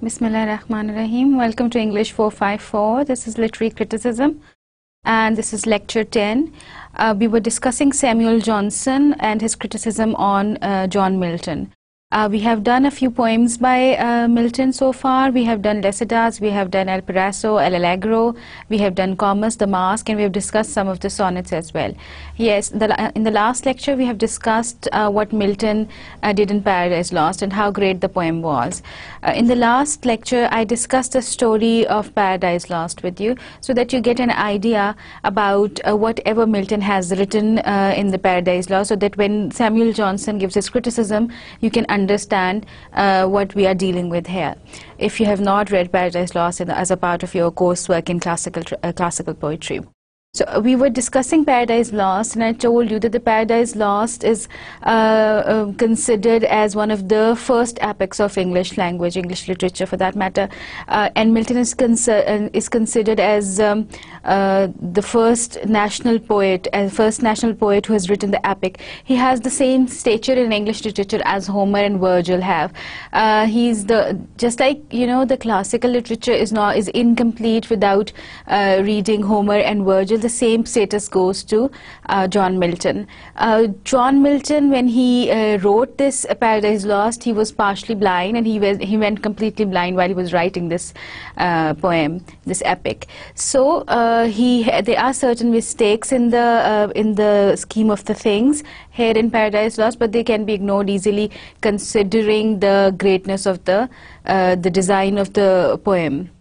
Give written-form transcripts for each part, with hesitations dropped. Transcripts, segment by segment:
Bismillahirrahmanirrahim. Welcome to English 454. This is literary criticism and this is lecture 10. We were discussing Samuel Johnson and his criticism on John Milton. We have done a few poems by Milton so far. We have done Lycidas, we have done El Paraiso, El Allegro, we have done Comus, The Mask, and we have discussed some of the sonnets as well. Yes, in the last lecture we have discussed what Milton did in Paradise Lost and how great the poem was. In the last lecture I discussed the story of Paradise Lost with you so that you get an idea about whatever Milton has written in the Paradise Lost, so that when Samuel Johnson gives his criticism you can understand what we are dealing with here. If you have not read Paradise Lost as a part of your coursework in classical poetry. So we were discussing Paradise Lost, and I told you that the Paradise Lost is considered as one of the first epics of English language, English literature for that matter, and Milton is considered as the first national poet who has written the epic. He has the same stature in English literature as Homer and Virgil have. He's just like, you know, the classical literature is incomplete without reading Homer and Virgil. The same status goes to John Milton. John Milton, when he wrote this Paradise Lost, he was partially blind, and he went completely blind while he was writing this poem, this epic. So there are certain mistakes in the scheme of the things here in Paradise Lost, but they can be ignored easily considering the greatness of the design of the poem.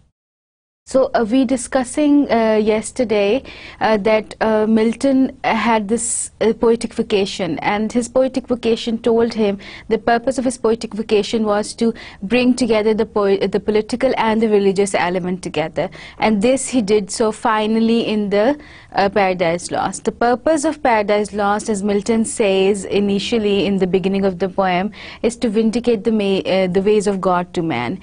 So we discussing yesterday that Milton had this poetic vocation, and his poetic vocation told him the purpose of his poetic vocation was to bring together the political and the religious element together, and this he did so finally in the Paradise Lost. The purpose of Paradise Lost, as Milton says initially in the beginning of the poem, is to vindicate the ways of God to man.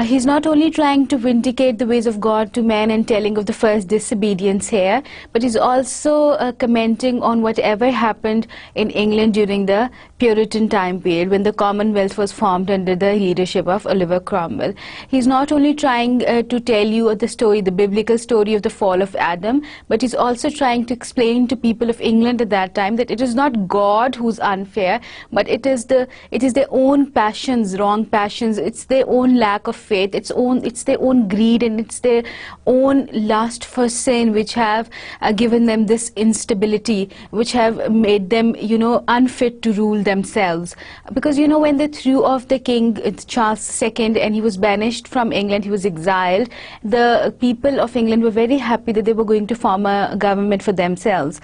He's not only trying to vindicate the ways of God to man and telling of the first disobedience here, but he's also commenting on whatever happened in England during the Puritan time period when the Commonwealth was formed under the leadership of Oliver Cromwell. He's not only trying to tell you the story, the biblical story of the fall of Adam, but he's also trying to explain to people of England at that time that it is not God who's unfair, but it is their own passions, wrong passions. It's their own lack of faith, it's their own greed, and it's their own lust for sin which have given them this instability, which have made them, you know, unfit to rule themselves. Because, you know, when they threw off the King Charles II and he was banished from England, he was exiled, the people of England were very happy that they were going to form a government for themselves.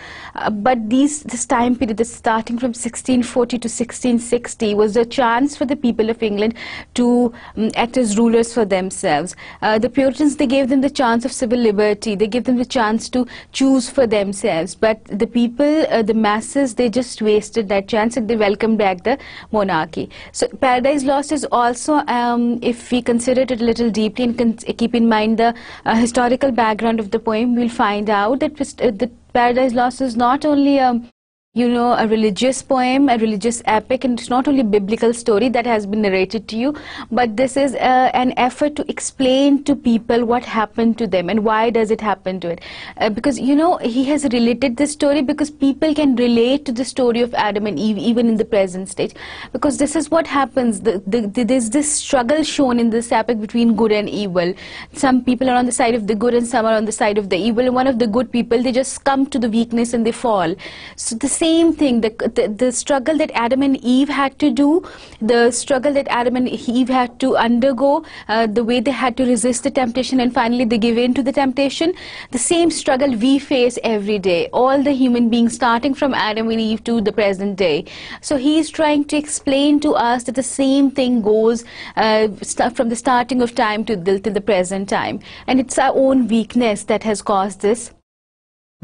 But this time period, starting from 1640 to 1660, was a chance for the people of England to act as rulers for themselves. The Puritans, they gave them the chance of civil liberty, they gave them the chance to choose for themselves, but the people, the masses, they just wasted that chance and they welcomed back the monarchy. So Paradise Lost is also, if we consider it a little deeply and keep in mind the historical background of the poem, we'll find out that the Paradise Lost is not only you know, a religious poem, a religious epic, and it's not only a biblical story that has been narrated to you, but this is an effort to explain to people what happened to them and why does it happen to it. Because, you know, he has related this story because people can relate to the story of Adam and Eve even in the present stage. Because this is what happens, there's this struggle shown in this epic between good and evil. Some people are on the side of the good and some are on the side of the evil, and one of the good people, they just come to the weakness and they fall. So the same thing, the struggle that Adam and Eve had to do, the struggle that Adam and Eve had to undergo, the way they had to resist the temptation and finally they give in to the temptation, the same struggle we face every day, all the human beings starting from Adam and Eve to the present day. So he is trying to explain to us that the same thing goes from the starting of time till the present time, and it's our own weakness that has caused this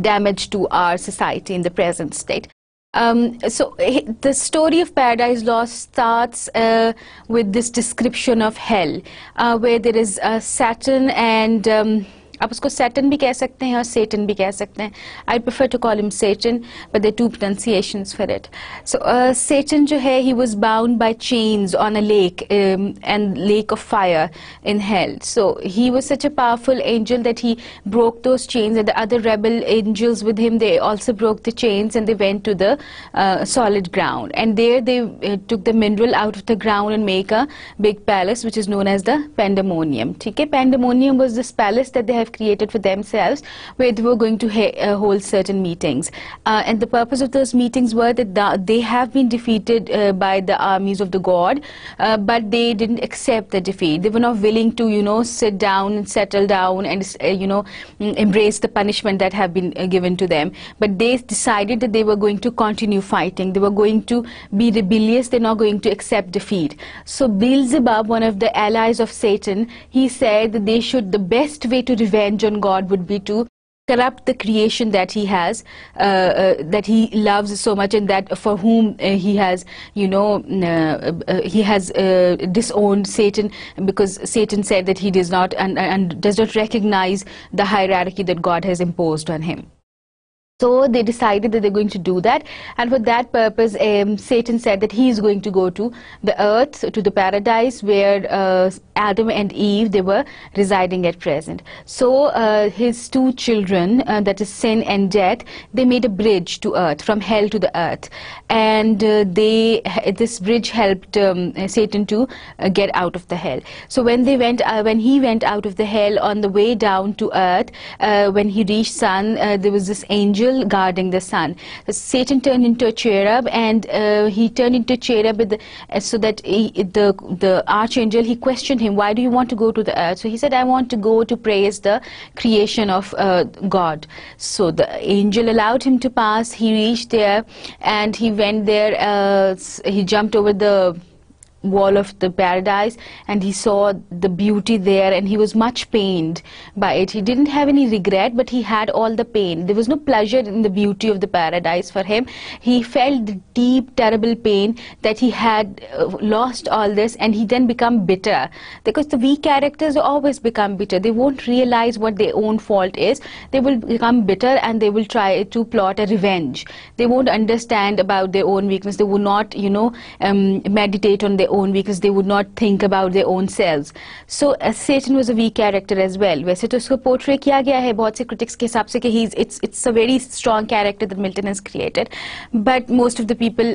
damage to our society in the present state. So the story of Paradise Lost starts with this description of hell, where there is Saturn and आप उसको Saturn भी कह सकते हैं और Satan भी कह सकते हैं. I prefer to call him Satan, but there are two pronunciations for it. So Satan जो है, he was bound by chains on a lake and lake of fire in hell. So he was such a powerful angel that he broke those chains, and the other rebel angels with him, they also broke the chains, and they went to the solid ground, and there they took the mineral out of the ground and make a big palace which is known as the Pandemonium. Okay? Pandemonium was this palace that they have created for themselves, where they were going to hold certain meetings, and the purpose of those meetings were that they have been defeated by the armies of the god, but they didn't accept the defeat. They were not willing to, you know, sit down and settle down and you know, embrace the punishment that have been given to them, but they decided that they were going to continue fighting. They were going to be rebellious. They're not going to accept defeat. So Beelzebub, one of the allies of Satan, he said that the best way to revenge on God would be to corrupt the creation that he has, that he loves so much, and that for whom he has, you know, he has disowned Satan, because Satan said that he does not and does not recognize the hierarchy that God has imposed on him. So they decided that they're going to do that, and for that purpose Satan said that he is going to go to the earth, to the paradise where Adam and Eve, they were residing at present. So his two children, that is sin and death, they made a bridge to earth, from hell to the earth, and this bridge helped Satan to get out of the hell. So when he went out of the hell, on the way down to earth, when he reached sun, there was this angel guarding the sun. Satan turned into a cherub, and he turned into a cherub so that the archangel, he questioned him, why do you want to go to the earth? So he said, I want to go to praise the creation of God. So the angel allowed him to pass. He reached there, and he went there, he jumped over the wall of the paradise, and he saw the beauty there, and he was much pained by it. He didn't have any regret, but he had all the pain. There was no pleasure in the beauty of the paradise for him. He felt the deep, terrible pain that he had lost all this, and he then become bitter, because the weak characters always become bitter. They won't realize what their own fault is. They will become bitter, and they will try to plot a revenge. They won't understand about their own weakness. They will not, you know, meditate on their own weakness. They would not think about their own selves. So Satan was a weak character as well. वैसे तो इसको portray किया गया है बहुत से critics के हिसाब से कि it's a very strong character that Milton has created, but most of the people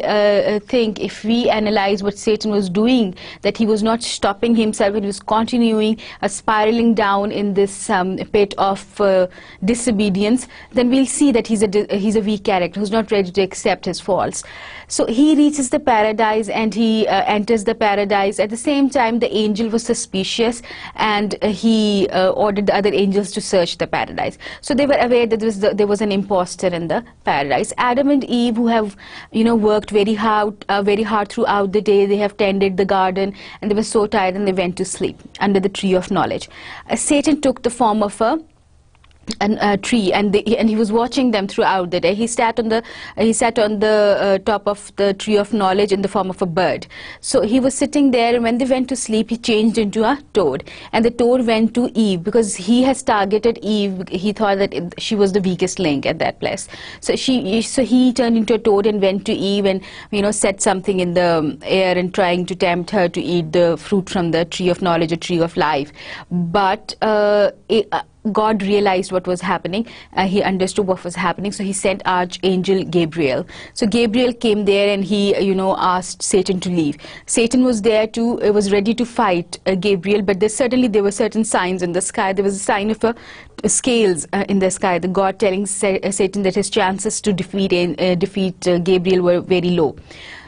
think, if we analyze what Satan was doing, that he was not stopping himself, and he was continuing spiraling down in this pit of disobedience, then we'll see that he's a weak character who's not ready to accept his faults. So he reaches the paradise, and he enters the paradise. At the same time, the angel was suspicious, and he ordered the other angels to search the paradise. So they were aware that there was an imposter in the paradise. Adam and Eve, who have, you know, worked very hard throughout the day, they have tended the garden, and they were so tired, and they went to sleep under the tree of knowledge. Satan took the form of a tree, and he was watching them throughout the day. He sat on the top of the tree of knowledge in the form of a bird. So he was sitting there, and when they went to sleep, he changed into a toad, and the toad went to Eve, because he has targeted Eve. He thought that she was the weakest link at that place. So he turned into a toad and went to Eve, and, you know, set something in the air and trying to tempt her to eat the fruit from the tree of knowledge, a tree of life. But God realized what was happening. He understood what was happening, so he sent Archangel Gabriel. So Gabriel came there, and he, you know, asked Satan to leave. Satan was there too, was ready to fight Gabriel, but there were certain signs in the sky. There was a sign of scales in the sky, the God telling Satan that his chances to defeat Gabriel were very low.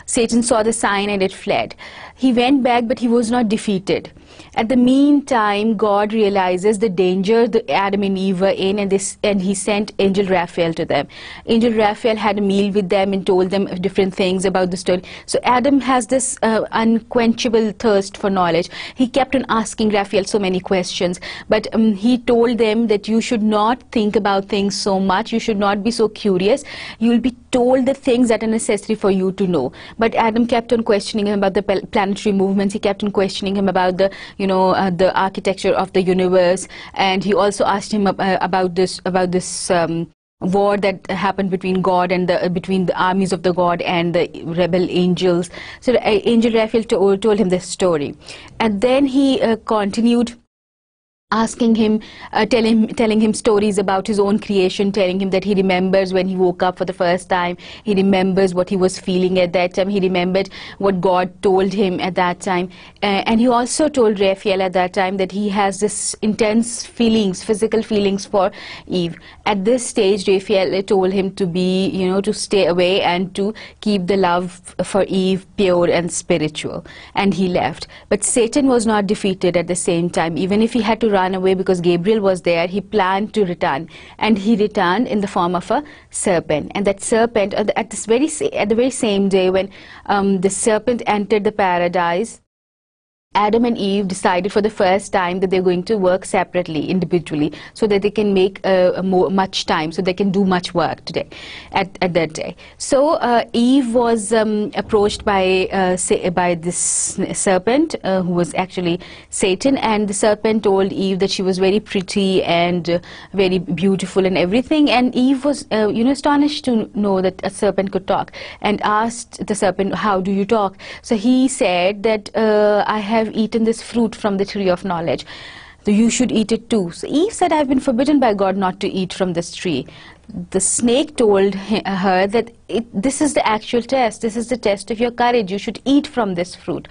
Satan saw the sign, and it fled. He went back, but he was not defeated. At the meantime, God realizes the danger that Adam and Eve were in, and he sent Angel Raphael to them. Angel Raphael had a meal with them and told them different things about the story. So Adam has this unquenchable thirst for knowledge. He kept on asking Raphael so many questions, but he told them that you should not think about things so much. You should not be so curious. You will be told the things that are necessary for you to know. But Adam kept on questioning him about the planetary movements. He kept on questioning him about the, the architecture of the universe, and he also asked him about this war that happened between God and between the armies of the God and the rebel angels. So Angel Raphael told him this story, and then he continued asking him, telling him stories about his own creation, telling him that he remembers when he woke up for the first time, he remembers what he was feeling at that time, he remembered what God told him at that time, and he also told Raphael at that time that he has this intense feelings, physical feelings for Eve. At this stage, Raphael told him to be, to stay away and to keep the love for Eve pure and spiritual, and he left. But Satan was not defeated at the same time. Even if he had to run away because Gabriel was there, he planned to return, and he returned in the form of a serpent. And that serpent, at the very same day when the serpent entered the paradise, Adam and Eve decided for the first time that they're going to work separately, individually, so that they can make much time, so they can do much work today, at that day. So Eve was approached by this serpent, who was actually Satan, and the serpent told Eve that she was very pretty and very beautiful and everything. And Eve was, astonished to know that a serpent could talk, and asked the serpent, "How do you talk?" So he said that I have eaten this fruit from the tree of knowledge, so you should eat it too. So Eve said, "I've been forbidden by God not to eat from this tree." The snake told her that this is the actual test, this is the test of your courage, you should eat from this fruit.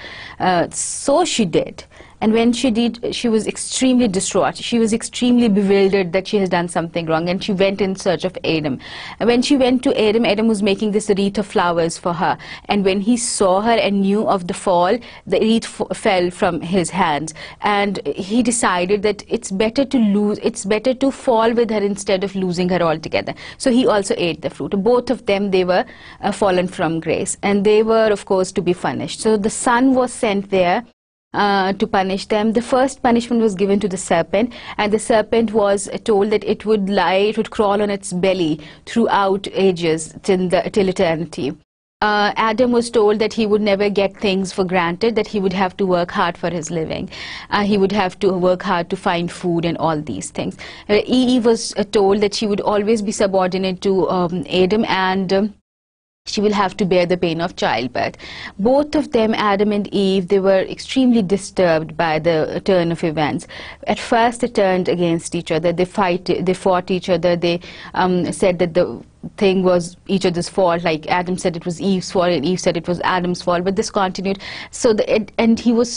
So she did. And when she did, she was extremely distraught. She was extremely bewildered that she has done something wrong, and she went in search of Adam. And when she went to Adam, Adam was making this wreath of flowers for her. And when he saw her and knew of the fall, the wreath fell from his hands. And he decided that it's better to fall with her instead of losing her altogether. So he also ate the fruit. Both of them, they were fallen from grace, and they were, of course, to be punished. So the Son was sent there to punish them. The first punishment was given to the serpent, and the serpent was told that it would crawl on its belly throughout ages till eternity. Adam was told that he would never get things for granted, that he would have to work hard for his living. He would have to work hard to find food and all these things. Eve was told that she would always be subordinate to Adam, and she will have to bear the pain of childbirth. Both of them, Adam and Eve, they were extremely disturbed by the turn of events. At first, they turned against each other. They fought each other. They said that the thing was each other's fault, like Adam said it was Eve's fault and Eve said it was Adam's fault, but this continued. So he was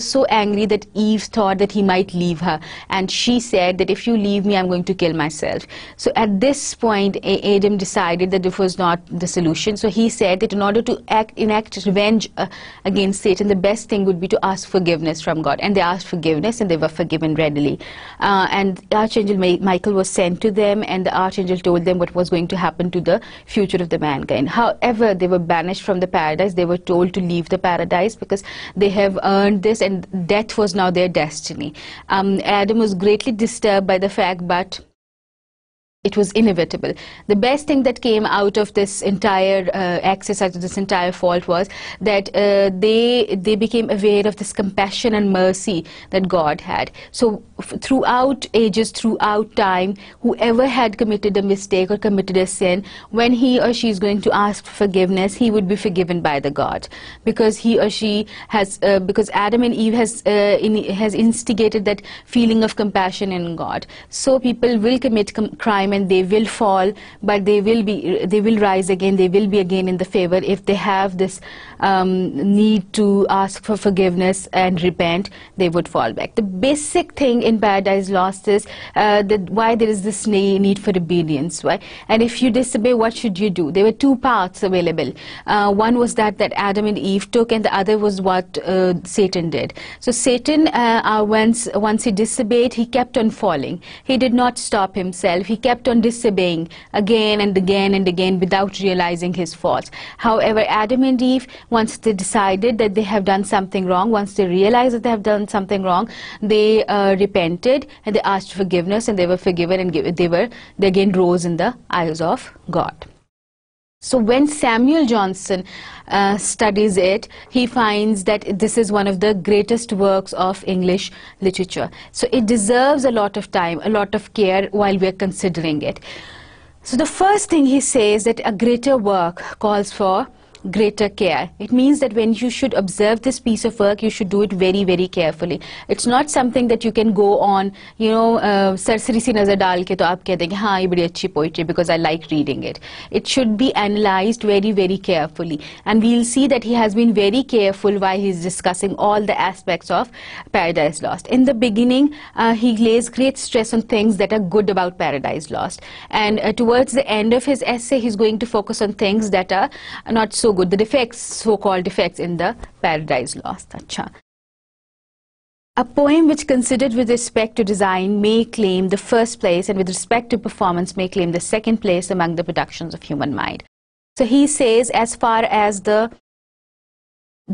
so angry that Eve thought that he might leave her, and she said that if you leave me, I'm going to kill myself. So at this point, Adam decided that this was not the solution. So he said that in order to enact revenge against Satan, the best thing would be to ask forgiveness from God. And they asked forgiveness, and they were forgiven readily. And Archangel Michael was sent to them, and the Archangel told them what was going to happen to the future of the mankind. However, they were banished from the paradise. They were told to leave the paradise because they have earned this, and death was now their destiny. Adam was greatly disturbed by the fact, but it was inevitable. The best thing that came out of this entire exercise, of this entire fault, was that they became aware of this compassion and mercy that God had. So throughout ages, throughout time, whoever had committed a mistake or committed a sin, when he or she is going to ask for forgiveness, he would be forgiven by the God, because he or she has, because Adam and Eve has instigated that feeling of compassion in God. So people will commit crime, and they will fall, but they will rise again. They will be again in the favor if they have this need to ask for forgiveness and repent. They would fall back. The basic thing in Paradise Lost is that why there is this need for obedience. Why? And if you disobey, what should you do? There were two paths available. One was that Adam and Eve took, and the other was what Satan did. So Satan, once he disobeyed, he kept on falling. He did not stop himself. He kept on disobeying again and again and again without realizing his faults. However, Adam and Eve, once they decided that they have done something wrong, once they realized that they have done something wrong, they repented, and they asked forgiveness, and they were forgiven, and they again rose in the eyes of God. So when Samuel Johnson studies it, he finds that this is one of the greatest works of English literature. So it deserves a lot of time, a lot of care while we're considering it. So the first thing he says that a greater work calls for greater care. It means that when you should observe this piece of work, you should do it very, very carefully. It's not something that you can go on, you know, sarsari si nazar dal ke to aap keh denge haan ye badi achhi poetry because I like reading it. It should be analyzed very, very carefully, and we'll see that he has been very careful while he's discussing all the aspects of Paradise Lost. In the beginning, he lays great stress on things that are good about Paradise Lost, and towards the end of his essay, he's going to focus on things that are not so good, the defects, so-called defects in the Paradise Lost. Achha. A poem which considered with respect to design may claim the first place, and with respect to performance may claim the second place among the productions of human mind. So he says, as far as the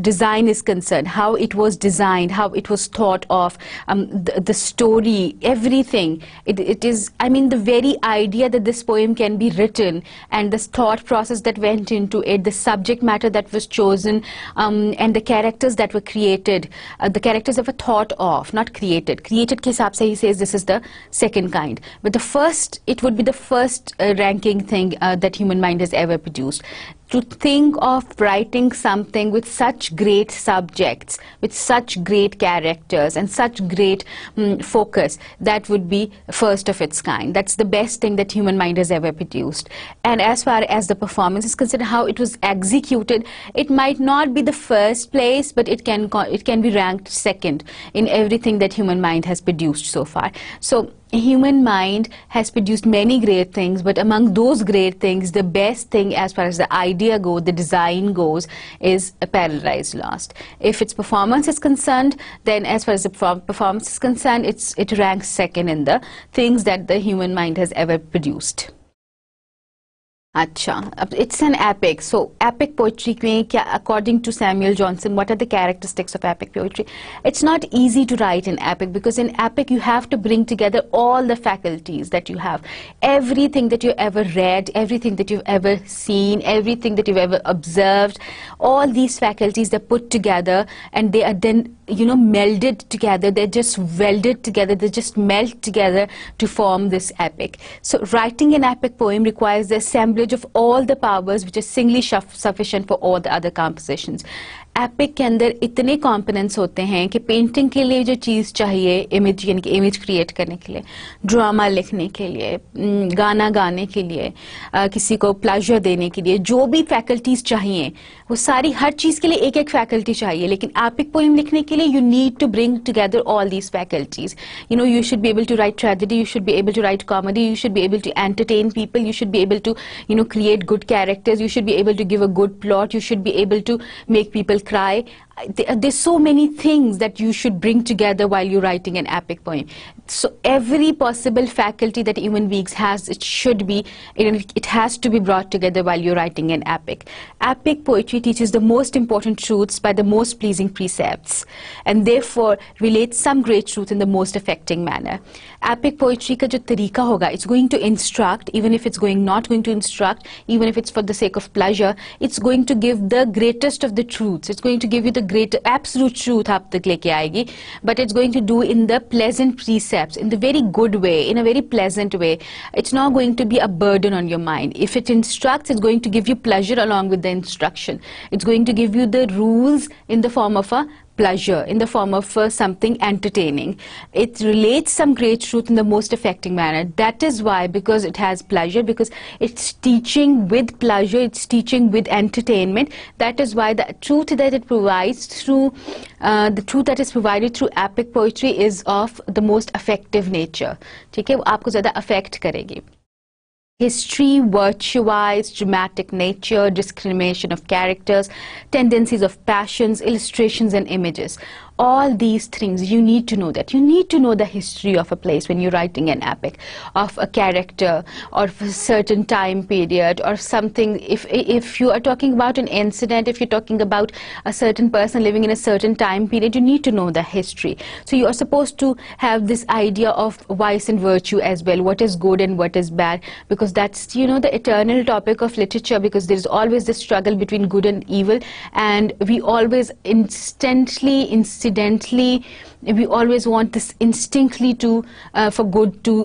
design is concerned, how it was designed, how it was thought of, the story, everything, it is, I mean, the very idea that this poem can be written and the thought process that went into it, the subject matter that was chosen, and the characters that were created, the characters that were thought of, not created. Created ke hisab se he says this is the second kind. But the first, it would be the first ranking thing that human mind has ever produced. To think of writing something with such great subjects, with such great characters and such great focus, that would be first of its kind. That's the best thing that human mind has ever produced. And as far as the performance is concerned, how it was executed, it might not be the first place, but it can be ranked second in everything that human mind has produced so far. So human mind has produced many great things, but among those great things, the best thing as far as the idea goes, the design goes, is a Paradise Lost. If its performance is concerned, then as far as the performance is concerned, it ranks second in the things that the human mind has ever produced. Acha, it's an epic. So epic poetry mein, according to Samuel Johnson, what are the characteristics of epic poetry? It's not easy to write an epic, because in epic you have to bring together all the faculties that you have, everything that you ever read, everything that you've ever seen, everything that you've ever observed. All these faculties, they're put together and they are then, you know, melded together. They're just welded together. They just melt together to form this epic. So writing an epic poem requires the assemblage of all the powers which is singly sufficient for all the other compositions. Epic के अंदर इतने components होते हैं कि painting के लिए जो चीज़ चाहिए, इमेज यानी कि इमेज क्रिएट करने के लिए, ड्रामा लिखने के लिए, गाना गाने के लिए, किसी को प्लेजर देने के लिए, जो भी फैकल्टीज चाहिए वो सारी, हर चीज़ के लिए एक एक फैकल्टी चाहिए. लेकिन एपिक पोएम लिखने के लिए you need to bring together all these faculties. You know, you should be able to write tragedy, you should be able to write comedy, you should be able to entertain people, you should be able to, you know, create good characters, you should be able to give a good plot, you should be able to make people cry. There's so many things that you should bring together while you're writing an epic poem. So every possible faculty that human beings has, it should be, it has to be brought together while you're writing an epic. Epic poetry teaches the most important truths by the most pleasing precepts, and therefore relates some great truth in the most affecting manner. Epic poetry ka jo tarika hoga, it's going to instruct, even if it's not going to instruct, even if it's for the sake of pleasure, it's going to give the greatest of the truths. It's going to give you the great absolute truth aap tak leke aayegi, but it's going to do in the pleasant precepts, in the very good way, in a very pleasant way. It's not going to be a burden on your mind. If it instructs, it's going to give you pleasure along with the instruction. It's going to give you the rules in the form of a pleasure, in the form of something entertaining. It relates some great truth in the most affecting manner. That is why, because it has pleasure, because it's teaching with pleasure, it's teaching with entertainment. That is why the truth that it provides through, the truth that is provided through epic poetry is of the most affective nature. ठीक है, वो आपको ज़्यादा affect करेगी. History, virtue-wise, dramatic nature, discrimination of characters, tendencies of passions, illustrations and images. all these things, you need to know that. You need to know the history of a place when you're writing an epic, of a character, or of a certain time period, or something. If you are talking about an incident, if you're talking about a certain person living in a certain time period, you need to know the history. So you are supposed to have this idea of vice and virtue as well, what is good and what is bad, because that's, you know, the eternal topic of literature, because there's always this struggle between good and evil, and we always incidentally, we always want this instinctly to for good to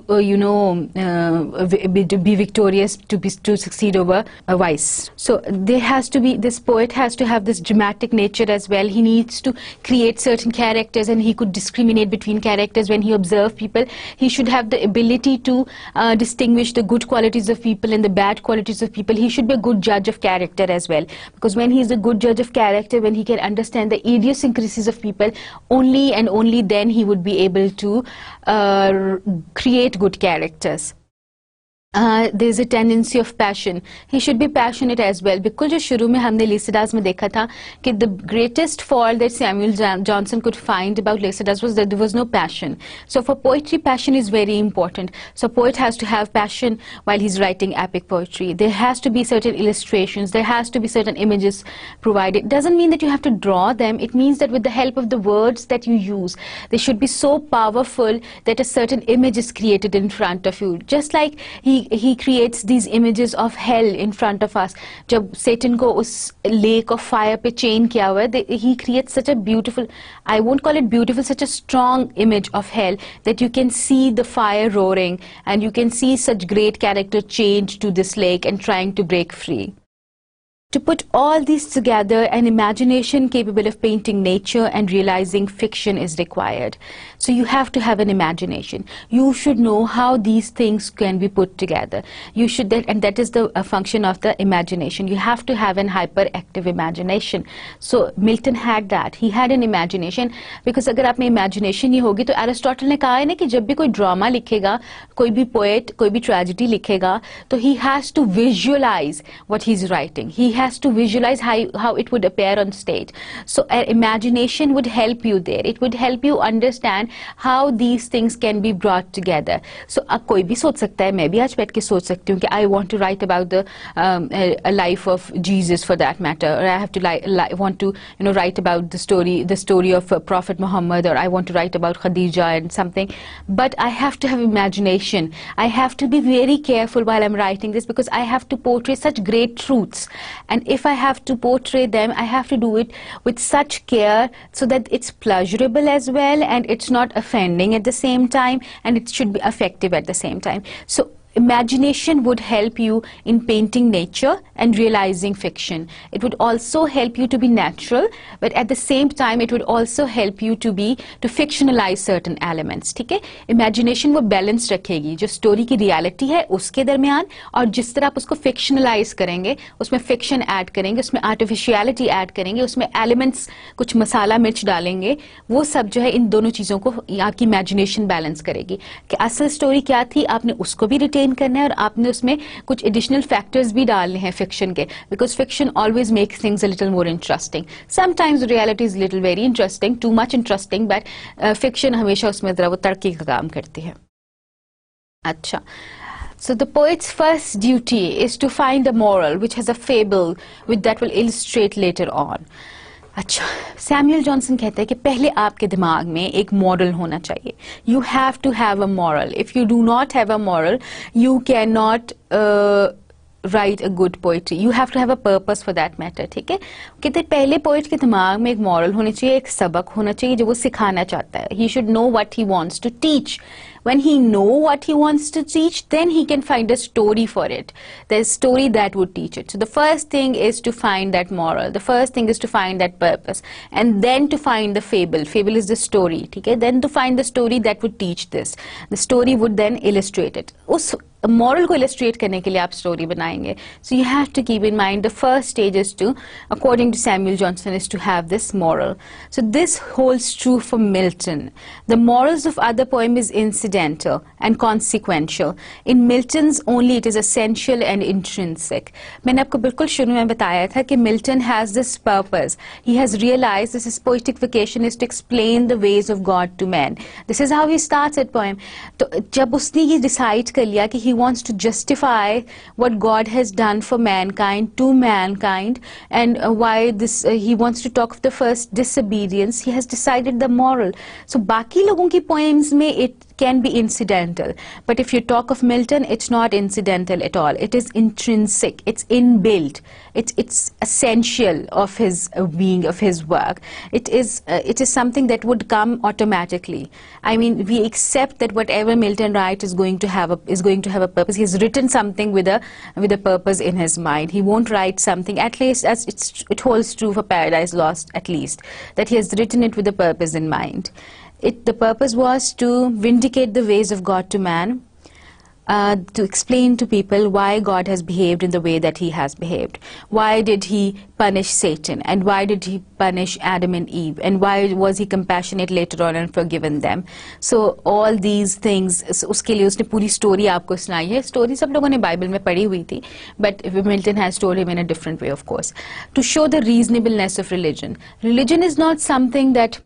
be victorious, to succeed over a vice. So there has to be, this poet has to have this dramatic nature as well. He needs to create certain characters, and he could discriminate between characters. When he observes people, he should have the ability to distinguish the good qualities of people and the bad qualities of people. He should be a good judge of character as well, because when he is a good judge of character, when he can understand the idiosyncrasies of people, only and only then he would be able to create good characters. There's a tendency of passion. He should be passionate as well, because जो शुरू में हमने Lycidas में देखा था कि the greatest fault that Samuel Johnson could find about Lycidas was that there was no passion. So for poetry, passion is very important. So poet has to have passion while he's writing epic poetry. There has to be certain illustrations. There has to be certain images provided. It doesn't mean that you have to draw them. It means that with the help of the words that you use, they should be so powerful that a certain image is created in front of you. Just like he creates these images of hell in front of us. जब Satan को उस lake of fire पे chain किया हुआ है, he creates such a beautiful, I won't call it beautiful, such a strong image of hell that you can see the fire roaring, and you can see such great character change to this lake and trying to break free. To put all these together, an imagination capable of painting nature and realizing fiction is required. So you have to have an imagination. You should know how these things can be put together. You should, and that is the function of the imagination. You have to have an hyperactive imagination. So Milton had that. He had an imagination, because अगर आप में imagination नहीं होगी, तो Aristotle ने कहा है ना कि जब भी कोई drama लिखेगा, कोई भी poet, कोई भी tragedy लिखेगा, तो he has to visualize what he's writing. He has to visualize how it would appear on stage. So imagination would help you there. It would help you understand how these things can be brought together. So कोई भी सोच सकता है, मैं भी आज बैठ के सोच सकती हूँ कि I want to write about the a life of Jesus, for that matter, or I have to want to write about the story of Prophet Muhammad, or I want to write about Khadija and something. But I have to have imagination. I have to be very careful while I'm writing this, because I have to portray such great truths. And if I have to portray them, I have to do it with such care so that it's pleasurable as well, and it's not offending at the same time, and it should be effective at the same time. So imagination would help you in painting nature and realizing fiction. It would also help you to be natural, but at the same time it would also help you to fictionalize certain elements. ठीक है? Imagination वो balance रखेगी, जो story की reality है उसके दरमियान, और जिस तरह आप उसको fictionalize करेंगे, उसमें fiction add करेंगे, उसमें artificiality add करेंगे, उसमें elements, कुछ मसाला मिर्च डालेंगे, वो सब जो है इन दोनों चीज़ों को आपकी imagination balance करेगी कि असल story क्या थी, आपने उसको भी retain करना है, और आपने उसमें कुछ additional factors भी डालने हैं fiction के, because fiction always makes things a little more interesting. Sometimes reality is little very interesting, too much interesting, but fiction हमेशा उसमें ज़रा वो तड़के का काम करती है. अच्छा. So the poet's first duty is to find a moral which has a fable which that will illustrate later on. अच्छा, सैमुअल जॉनसन कहता है कि पहले आपके दिमाग में एक मॉरल होना चाहिए. You have to have a moral. If you do not have a moral, you cannot write a good poetry. You have to have a purpose for that matter. ठीक है? कहते पहले पोएट के दिमाग में एक मॉरल होनी चाहिए, एक सबक होना चाहिए जो वो सिखाना चाहता है. He should know what he wants to teach. When he know what he wants to teach, then he can find a story for it. There's a story that would teach it. So the first thing is to find that moral. The first thing is to find that purpose. And then to find the fable. Fable is the story. ठीक है? Then to find the story that would teach this. The story would then illustrate it. उस moral को illustrate करने के लिए आप story बनाएंगे. So you have to keep in mind the first stage is to, according to Samuel Johnson, is to have this moral. So this holds true for Milton. The morals of other poem is incidental and consequential. In Milton's only it is essential and intrinsic. मैंने आपको बिल्कुल शुरू में बताया था कि Milton has this purpose. He has realized this is poetic vocation is to explain the ways of God to men. This is how he starts that poem. तो जब उसने ये decide कर लिया कि he wants to justify what God has done for mankind to mankind and why this he wants to talk of the first disobedience, he has decided the moral. So बाकी लोगों की poems में it can be incidental, but if you talk of Milton, it's not incidental at all. It is intrinsic, it's inbuilt, it's essential of his being, of his work. It is something that would come automatically. I mean, we accept that whatever Milton writes is going to have a purpose. He's written something with a purpose in his mind. He won't write something, at least as it holds true for Paradise Lost, at least, that he has written it with a purpose in mind. The purpose was to vindicate the ways of God to man, to explain to people why God has behaved in the way that he has behaved. Why did he punish Satan, and why did he punish Adam and Eve, and why was he compassionate later on and forgiven them? So all these things, उसके लिए उसने पूरी story आपको सुनाई है. Story सब लोगों ने Bible में पढ़ी हुई थी, but Milton has told him in a different way, of course, to show the reasonableness of religion. Religion is not something that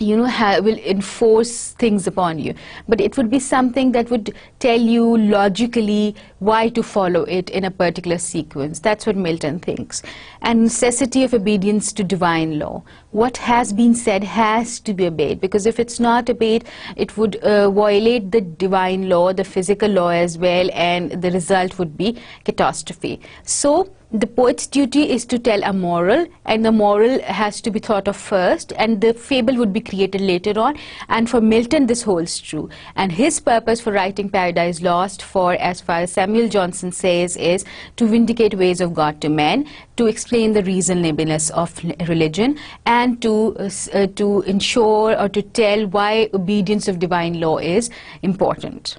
will enforce things upon you, but it would be something that would tell you logically why to follow it in a particular sequence. That's what Milton thinks. And necessity of obedience to divine law. What has been said has to be obeyed, because if it's not obeyed, it would violate the divine law, the physical law as well, and the result would be catastrophe. So the poet's duty is to tell a moral, and the moral has to be thought of first, and the fable would be created later on. And for Milton, this holds true. And his purpose for writing Paradise Lost, for as far as Samuel Johnson says, is to vindicate ways of God to men, to explain the reasonableness of religion, and to ensure or to tell why obedience of divine law is important.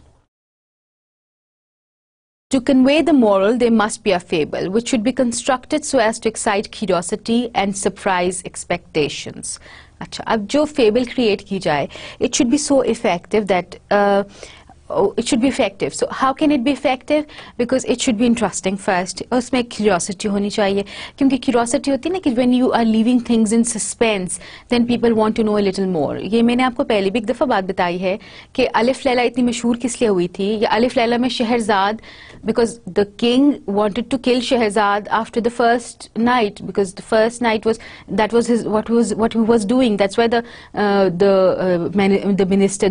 To convey the moral, there must be a fable, which should be constructed so as to excite curiosity and surprise expectations. अच्छा, अब जो fable create की जाए, it should be so effective that it should be effective. So how can it be effective? Because it should be interesting first. उसमें curiosity होनी चाहिए, क्योंकि curiosity होती है ना कि when you are leaving things in suspense, then people want to know a little more. ये मैंने आपको पहले भी एक दफ़ा बात बताई है कि अलिफ लैला इतनी मशहूर किस लिए हुई थी. या अलिफ लैला में Shahrzad, because the king wanted to kill Shahrazad after the first night, because the first night was what he was doing. That's why the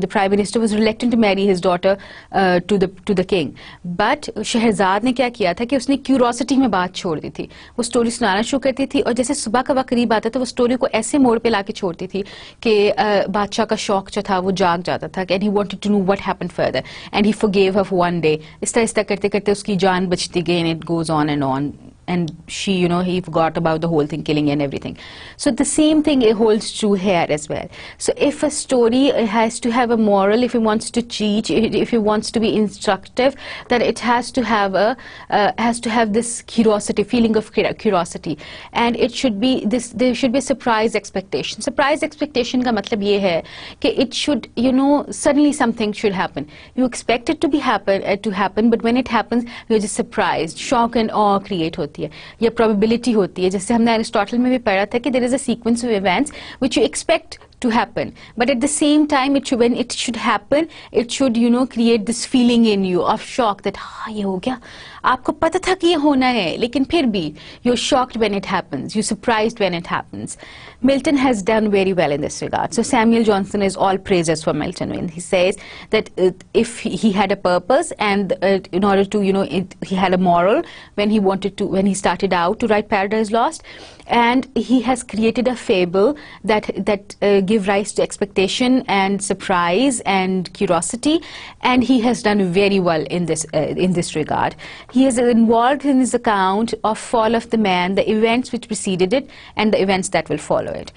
prime minister was reluctant to marry his daughter to the king. But Shahrazad ने क्या किया था कि उसने curiosity में बात छोड़ दी थी. वो story सुनाना शुरू करती थी, और जैसे सुबह का वक्त करीब आता था, वो story को ऐसे मोड़ पे लाके छोड़ती थी कि बादशाह का शौक जो था वो जाग जाता था, and he wanted to know what happened further, and he forgave her for one day. इस तरह करते करते उसकी जान बचती गई, and it goes on, and she, he forgot about the whole thing, killing and everything. So the same thing holds true here as well. So if a story has to have a moral, if it wants to teach, if it wants to be instructive, then it has to have this curiosity, feeling of curiosity, and it should be this. There should be surprise expectation. Surprise expectation का मतलब ये है कि it should, suddenly something should happen. You expect it to happen, but when it happens, you're just surprised. Shock and awe create होती है, या probability होती है. जैसे हमने Aristotle में भी पढ़ा था कि there is a sequence of events which you expect to happen, but at the same time when it should happen, it should create this feeling in you of shock that हाँ ये हो गया, आपको पता था कि ये होना है, लेकिन फिर भी you're shocked when it happens, you're surprised when it happens. Milton has done very well in this regard. So Samuel Johnson is all praises for Milton when he says that if he had a purpose, and in order to he had a moral when he started out to write Paradise Lost, and he has created a fable that give rise to expectation and surprise and curiosity, and he has done very well in this regard. He is involved in his account of fall of the man, the events which preceded it and the events that will follow it.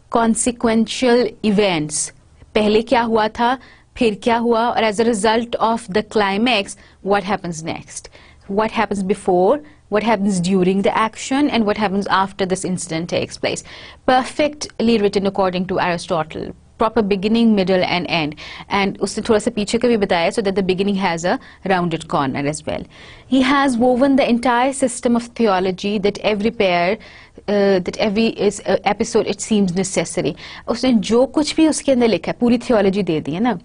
Consequential events. पहले क्या हुआ था, फिर क्या हुआ, और as a result of the climax, what happens next, what happens before, what happens during the action, and what happens after this incident takes place. Perfectly written according to Aristotle. Proper beginning, middle, and end. And उसने थोड़ा सा पीछे का भी बताया, so that the beginning has a rounded corner as well. He has woven the entire system of theology that every pair, that every episode it seems necessary. उसने जो कुछ भी उसके अंदर लिखा है, पूरी theology दे दी है ना.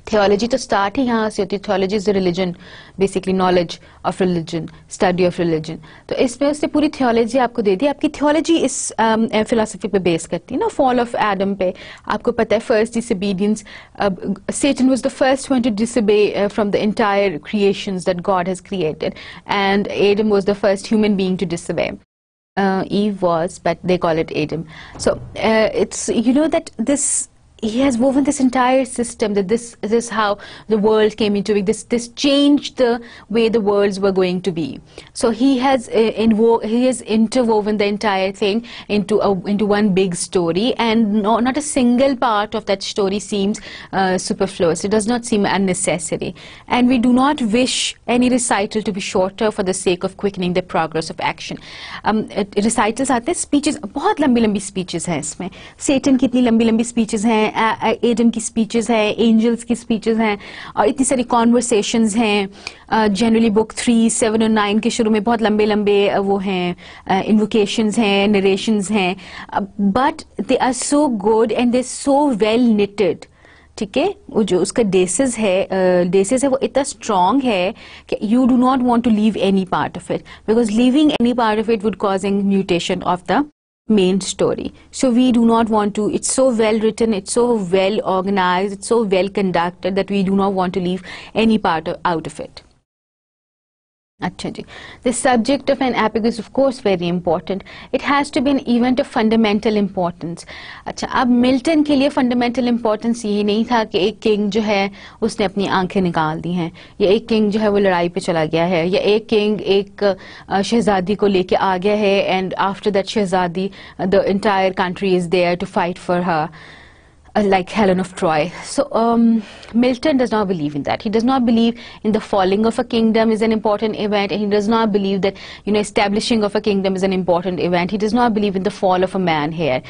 Theology तो start ही यहाँ से होती है. Theology is the religion, basically knowledge of religion, study of religion. तो इसमें उसने पूरी theology आपको दे दी. आपकी theology इस philosophy पे base करती है ना, fall of Adam पे. आपको पता है first disobedience, Satan was the first one to disobey from the entire creations that God has created, and Adam was the first human being to disobey. Eve was, but they call it Adam. So it's, you know, that this, he has woven this entire system, that this is how the world came into it. This changed the way the worlds were going to be. So he has interwoven the entire thing into one big story, and not a single part of that story seems superfluous. It does not seem unnecessary, and we do not wish any recital to be shorter for the sake of quickening the progress of action. Recitals आते हैं, speeches, बहुत लंबी speeches हैं इसमें. Satan की इतनी लंबी speeches हैं, एडम की स्पीचेस हैं, एंजल्स की स्पीचेस हैं, और इतनी सारी कॉन्वर्सेशंस हैं. जनरली बुक 3, 7 और 9 के शुरू में बहुत लंबे वो हैं, इन्वोकेशंस हैं, नरेशंस हैं, but they are so good and they so well knitted. ठीक है, वो जो उसका डेसिस है वो इतना स्ट्रॉन्ग है कि you do not want to leave any part of it, because leaving any part of it would causing mutation of the main story. So we do not want to, it's so well written, it's so well organized, it's so well conducted that we do not want to leave any part out of it. अच्छा जी, the subject of an epic is of course very important. It has to be an event of fundamental importance. अच्छा, अब Milton के लिए fundamental importance ये नहीं था कि एक किंग जो है उसने अपनी आंखें निकाल दी हैं, या एक किंग जो है वो लड़ाई पे चला गया है, या एक किंग एक शहजादी को लेके आ गया है, and after that Shahzadi the entire country is there to fight for her. Like Helen of Troy. So Milton does not believe in that. He does not believe in the falling of a kingdom is an important event, and he does not believe that, you know, establishing of a kingdom is an important event. He does not believe in the fall of a man here.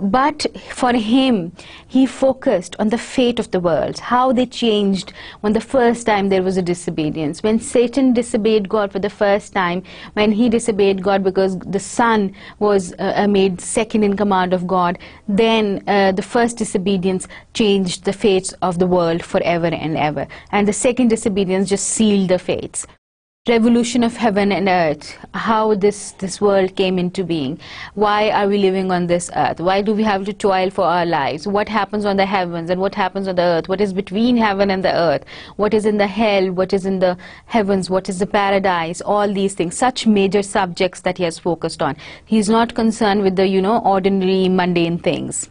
But for him, he focused on the fate of the worlds, how they changed when the first time there was a disobedience. When Satan disobeyed God for the first time, when he disobeyed God because the Son was made second in command of God, then the first disobedience changed the fates of the world forever and ever. And the second disobedience just sealed the fates. Revolution of heaven and earth, how this world came into being. Why are we living on this earth? Why do we have to toil for our lives? What happens on the heavens and what happens on the earth? What is between heaven and the earth? What is in the hell? What is in the heavens? What is the paradise? All these things, such major subjects that he has focused on. He is not concerned with the, you know, ordinary mundane things.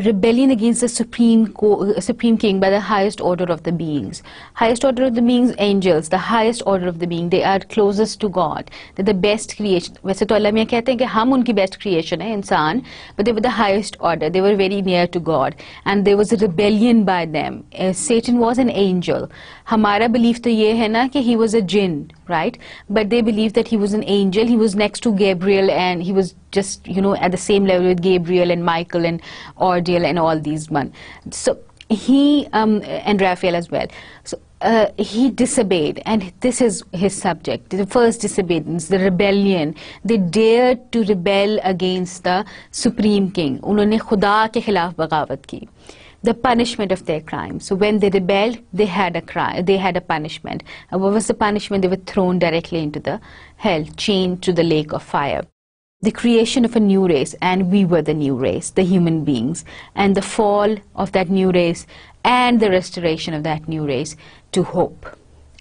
Rebellion against the supreme king by the highest order of the beings. Highest order of the beings, angels, the highest order of the being. They are closest to God. They're the best creation. वैसे तो अल्लाह मियाँ कहते हैं कि हम उनकी best creation है, इंसान, but they were the highest order. They were very near to God, and there was a rebellion by them. Satan was an angel. हमारा belief तो ये है ना कि he was a jinn, right? But they believed that he was an angel. He was next to Gabriel, and he was just, you know, at the same level with Gabriel and Michael and Ordeal and all these one. So he and Raphael as well. So he disobeyed, and this is his subject. The first disobedience, the rebellion. They dared to rebel against the supreme king. उन्होंने खुदा के खिलाफ बगावत की. The punishment of their crime. So when they rebelled, they had a crime, they had a punishment. And what was the punishment? They were thrown directly into the hell, chained to the lake of fire. The creation of a new race, and we were the new race, the human beings, and the fall of that new race, and the restoration of that new race to hope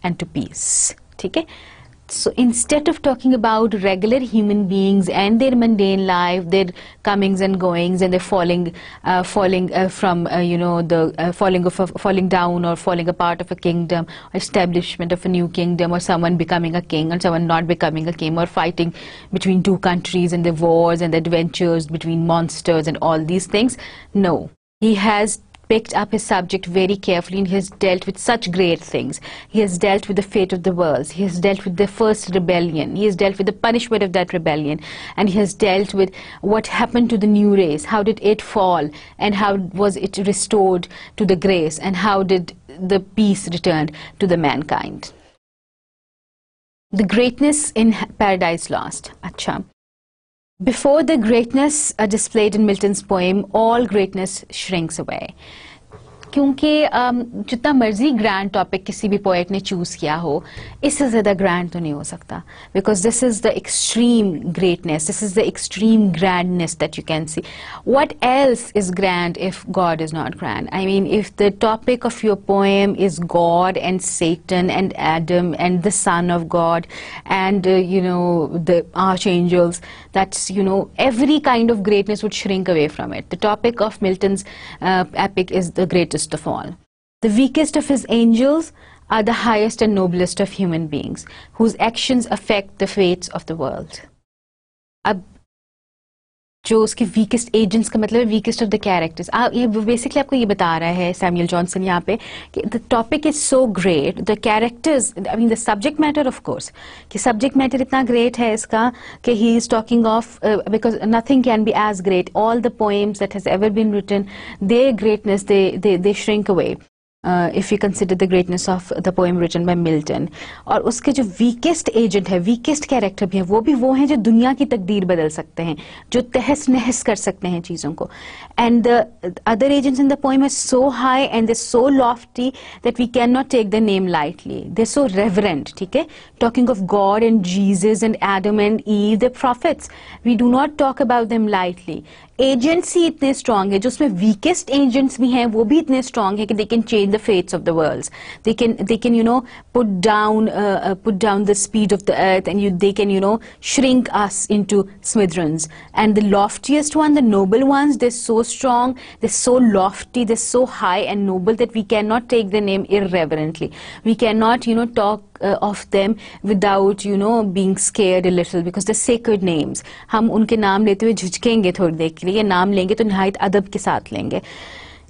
and to peace. Okay? So instead of talking about regular human beings and their mundane life, their comings and goings, and their falling from you know, the falling down or falling apart of a kingdom, or establishment of a new kingdom, or someone becoming a king or someone not becoming a king, or fighting between two countries and the wars and the adventures between monsters and all these things. No. He has picked up his subject very carefully, and he has dealt with such great things. He has dealt with the fate of the worlds. He has dealt with the first rebellion. He has dealt with the punishment of that rebellion. And he has dealt with what happened to the new race. How did it fall? And how was it restored to the grace? And how did the peace return to the mankind? The greatness in Paradise Lost. Acha. Before the greatness displayed in Milton's poem, all greatness shrinks away. क्योंकि जितना मर्जी grand topic किसी भी poet ने choose किया हो, इससे ज़्यादा ग्रैंड तो नहीं हो सकता, because this is the extreme greatness, this is the extreme grandness that you can see. What else is grand if God is not grand? I mean, if the topic of your poem is God and Satan and Adam and the Son of God and the archangels, that's every kind of greatness would shrink away from it. The topic of Milton's epic is the greatest of all. The weakest of his angels are the highest and noblest of human beings, whose actions affect the fates of the world. अब जो उसके weakest agents का मतलब है weakest of the characters. ये basically आपको ये बता रहा है सैमुअल जॉनसन यहाँ पे कि the topic is so great, the characters, I mean the subject matter, of course कि सब्जेक्ट मैटर इतना ग्रेट है इसका कि he is talking of, because nothing can be as great. All the poems that has ever been written, their greatness they shrink away if you consider the greatness of the poem written by Milton. और उसके जो weakest agent है, weakest character भी है, वो हैं जो दुनिया की तकदीर बदल सकते हैं, जो तहस नहस कर सकते हैं चीज़ों को. And the other agents in the poem are so high and they're so lofty that we cannot take the name lightly. They're so reverent, ठीक है? Talking of God and Jesus and Adam and Eve, the prophets, we do not talk about them lightly. Agents ही इतने strong है, जो उसमें weakest agents भी हैं वो भी इतने स्ट्रांग है कि they can change the fates of the worlds. They can put down the speed of the earth and they can shrink us into smithereens. And the loftiest one, the noble ones, they're so strong, they're so lofty, they're so high and noble that we cannot take the name irreverently. We cannot talk of them without being scared a little, because they're sacred names. हम उनके नाम लेते हुए झुझकेंगे थोड़ी देर के लिए, नाम लेंगे तो निहायत अदब के साथ लेंगे.